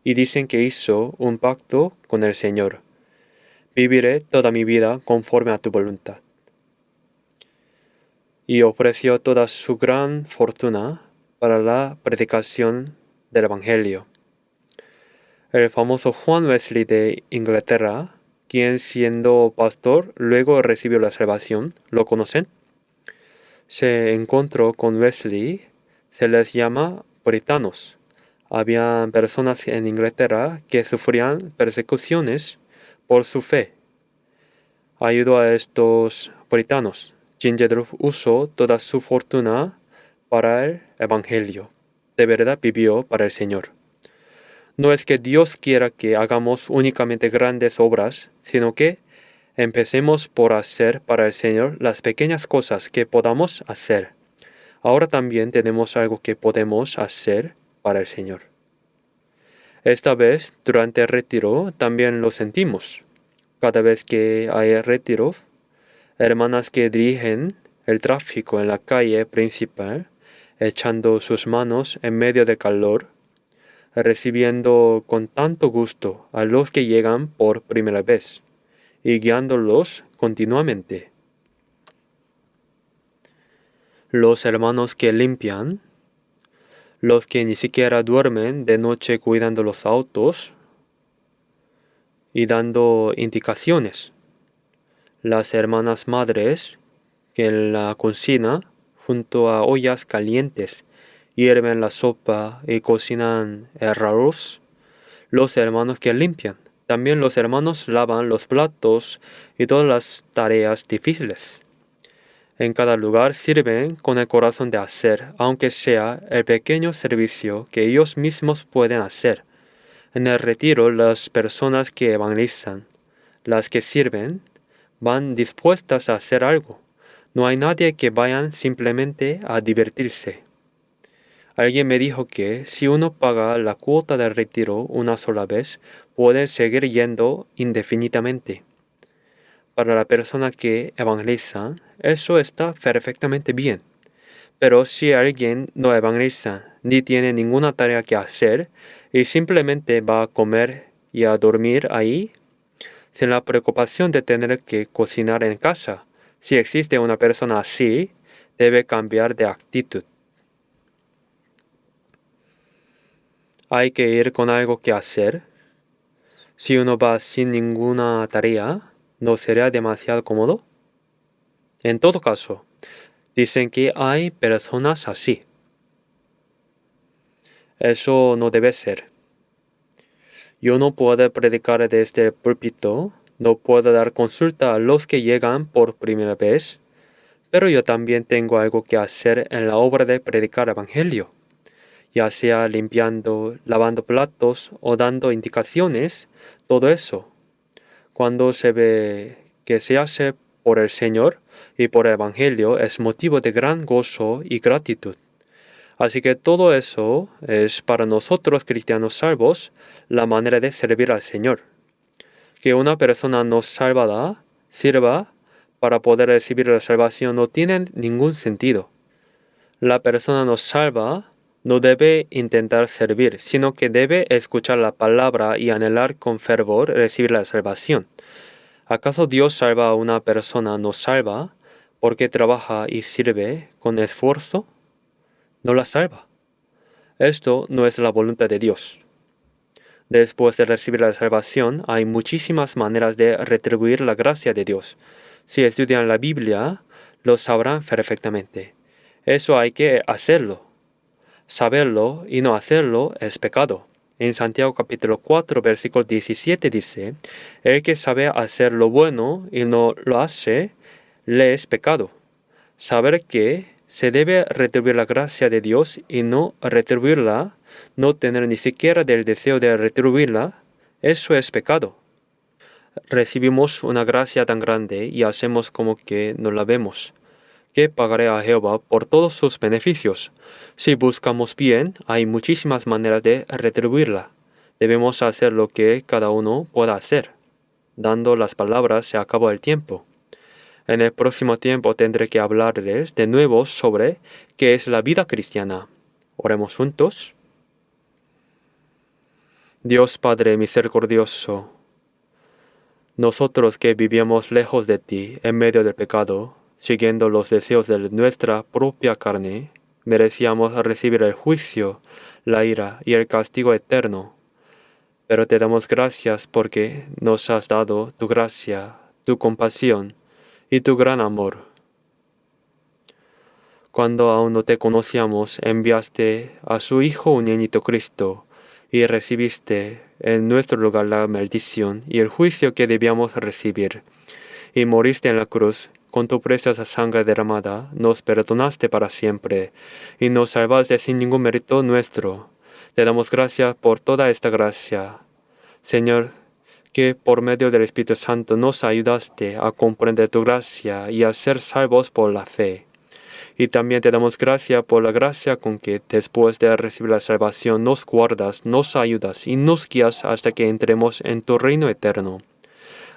Y dicen que hizo un pacto con el Señor. Viviré toda mi vida conforme a tu voluntad. Y ofreció toda su gran fortuna para la predicación del Evangelio. El famoso Juan Wesley de Inglaterra, quien siendo pastor luego recibió la salvación, ¿lo conocen? Se encontró con Wesley, se les llama puritanos. Había personas en Inglaterra que sufrían persecuciones por su fe. Ayudó a estos puritanos. Zinzendorf usó toda su fortuna para el Evangelio. De verdad vivió para el Señor. No es que Dios quiera que hagamos únicamente grandes obras, sino que empecemos por hacer para el Señor las pequeñas cosas que podamos hacer. Ahora también tenemos algo que podemos hacer para el Señor. Esta vez, durante el retiro, también lo sentimos. Cada vez que hay retiro, hermanas que dirigen el tráfico en la calle principal, echando sus manos en medio del calor, recibiendo con tanto gusto a los que llegan por primera vez y guiándolos continuamente. Los hermanos que limpian, los que ni siquiera duermen de noche cuidando los autos y dando indicaciones. Las hermanas madres que en la cocina, junto a ollas calientes, hierven la sopa y cocinan el arroz. Los hermanos que limpian. También los hermanos lavan los platos y todas las tareas difíciles. En cada lugar sirven con el corazón de hacer, aunque sea el pequeño servicio que ellos mismos pueden hacer. En el retiro, las personas que evangelizan, las que sirven, van dispuestas a hacer algo. No hay nadie que vayan simplemente a divertirse. Alguien me dijo que si uno paga la cuota del retiro una sola vez, puede seguir yendo indefinidamente. Para la persona que evangeliza, eso está perfectamente bien. Pero si alguien no evangeliza ni tiene ninguna tarea que hacer y simplemente va a comer y a dormir ahí, sin la preocupación de tener que cocinar en casa, si existe una persona así, debe cambiar de actitud. Hay que ir con algo que hacer. Si uno va sin ninguna tarea, ¿no sería demasiado cómodo? En todo caso, dicen que hay personas así. Eso no debe ser. Yo no puedo predicar desde el púlpito, no puedo dar consulta a los que llegan por primera vez, pero yo también tengo algo que hacer en la obra de predicar evangelio, ya sea limpiando, lavando platos o dando indicaciones, todo eso. Cuando se ve que se hace por el Señor y por el evangelio, es motivo de gran gozo y gratitud. Así que todo eso es para nosotros cristianos salvos la manera de servir al Señor. Que una persona no salvada sirva para poder recibir la salvación no tienen ningún sentido. La persona no salva no debe intentar servir, sino que debe escuchar la palabra y anhelar con fervor recibir la salvación. ¿Acaso Dios salva a una persona no salva porque trabaja y sirve con esfuerzo? No la salva. Esto no es la voluntad de Dios. Después de recibir la salvación, hay muchísimas maneras de retribuir la gracia de Dios. Si estudian la Biblia, lo sabrán perfectamente. Eso hay que hacerlo. Saberlo y no hacerlo es pecado. En Santiago capítulo 4, versículo 17 dice, el que sabe hacer lo bueno y no lo hace, le es pecado. Saber que se debe retribuir la gracia de Dios y no retribuirla, no tener ni siquiera del deseo de retribuirla, eso es pecado. Recibimos una gracia tan grande y hacemos como que no la vemos. ¿Qué pagaré a Jehová por todos sus beneficios? Si buscamos bien, hay muchísimas maneras de retribuirla. Debemos hacer lo que cada uno pueda hacer. Dando las palabras se acabó el tiempo. En el próximo tiempo tendré que hablarles de nuevo sobre qué es la vida cristiana. Oremos juntos. Dios Padre misericordioso, nosotros que vivíamos lejos de ti en medio del pecado, siguiendo los deseos de nuestra propia carne, merecíamos recibir el juicio, la ira y el castigo eterno. Pero te damos gracias porque nos has dado tu gracia, tu compasión y tu gran amor. Cuando aún no te conocíamos, enviaste a su Hijo unigénito Cristo y recibiste en nuestro lugar la maldición y el juicio que debíamos recibir. Y moriste en la cruz, con tu preciosa sangre derramada, nos perdonaste para siempre, y nos salvaste sin ningún mérito nuestro. Te damos gracias por toda esta gracia. Señor, que por medio del Espíritu Santo nos ayudaste a comprender tu gracia y a ser salvos por la fe. Y también te damos gracias por la gracia con que después de recibir la salvación nos guardas, nos ayudas y nos guías hasta que entremos en tu reino eterno.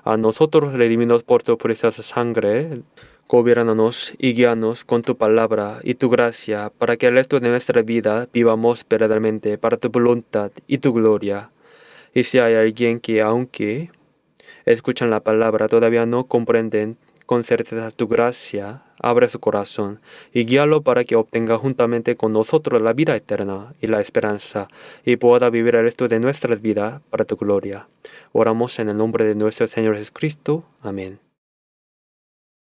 A nosotros, redimidos por tu preciosa sangre, gobiernanos y guíanos con tu palabra y tu gracia, para que el resto de nuestra vida vivamos verdaderamente para tu voluntad y tu gloria. Y si hay alguien que, aunque escuchan la palabra, todavía no comprenden con certeza tu gracia, abre su corazón y guíalo para que obtenga juntamente con nosotros la vida eterna y la esperanza, y pueda vivir el resto de nuestras vidas para tu gloria. Oramos en el nombre de nuestro Señor Jesucristo. Amén.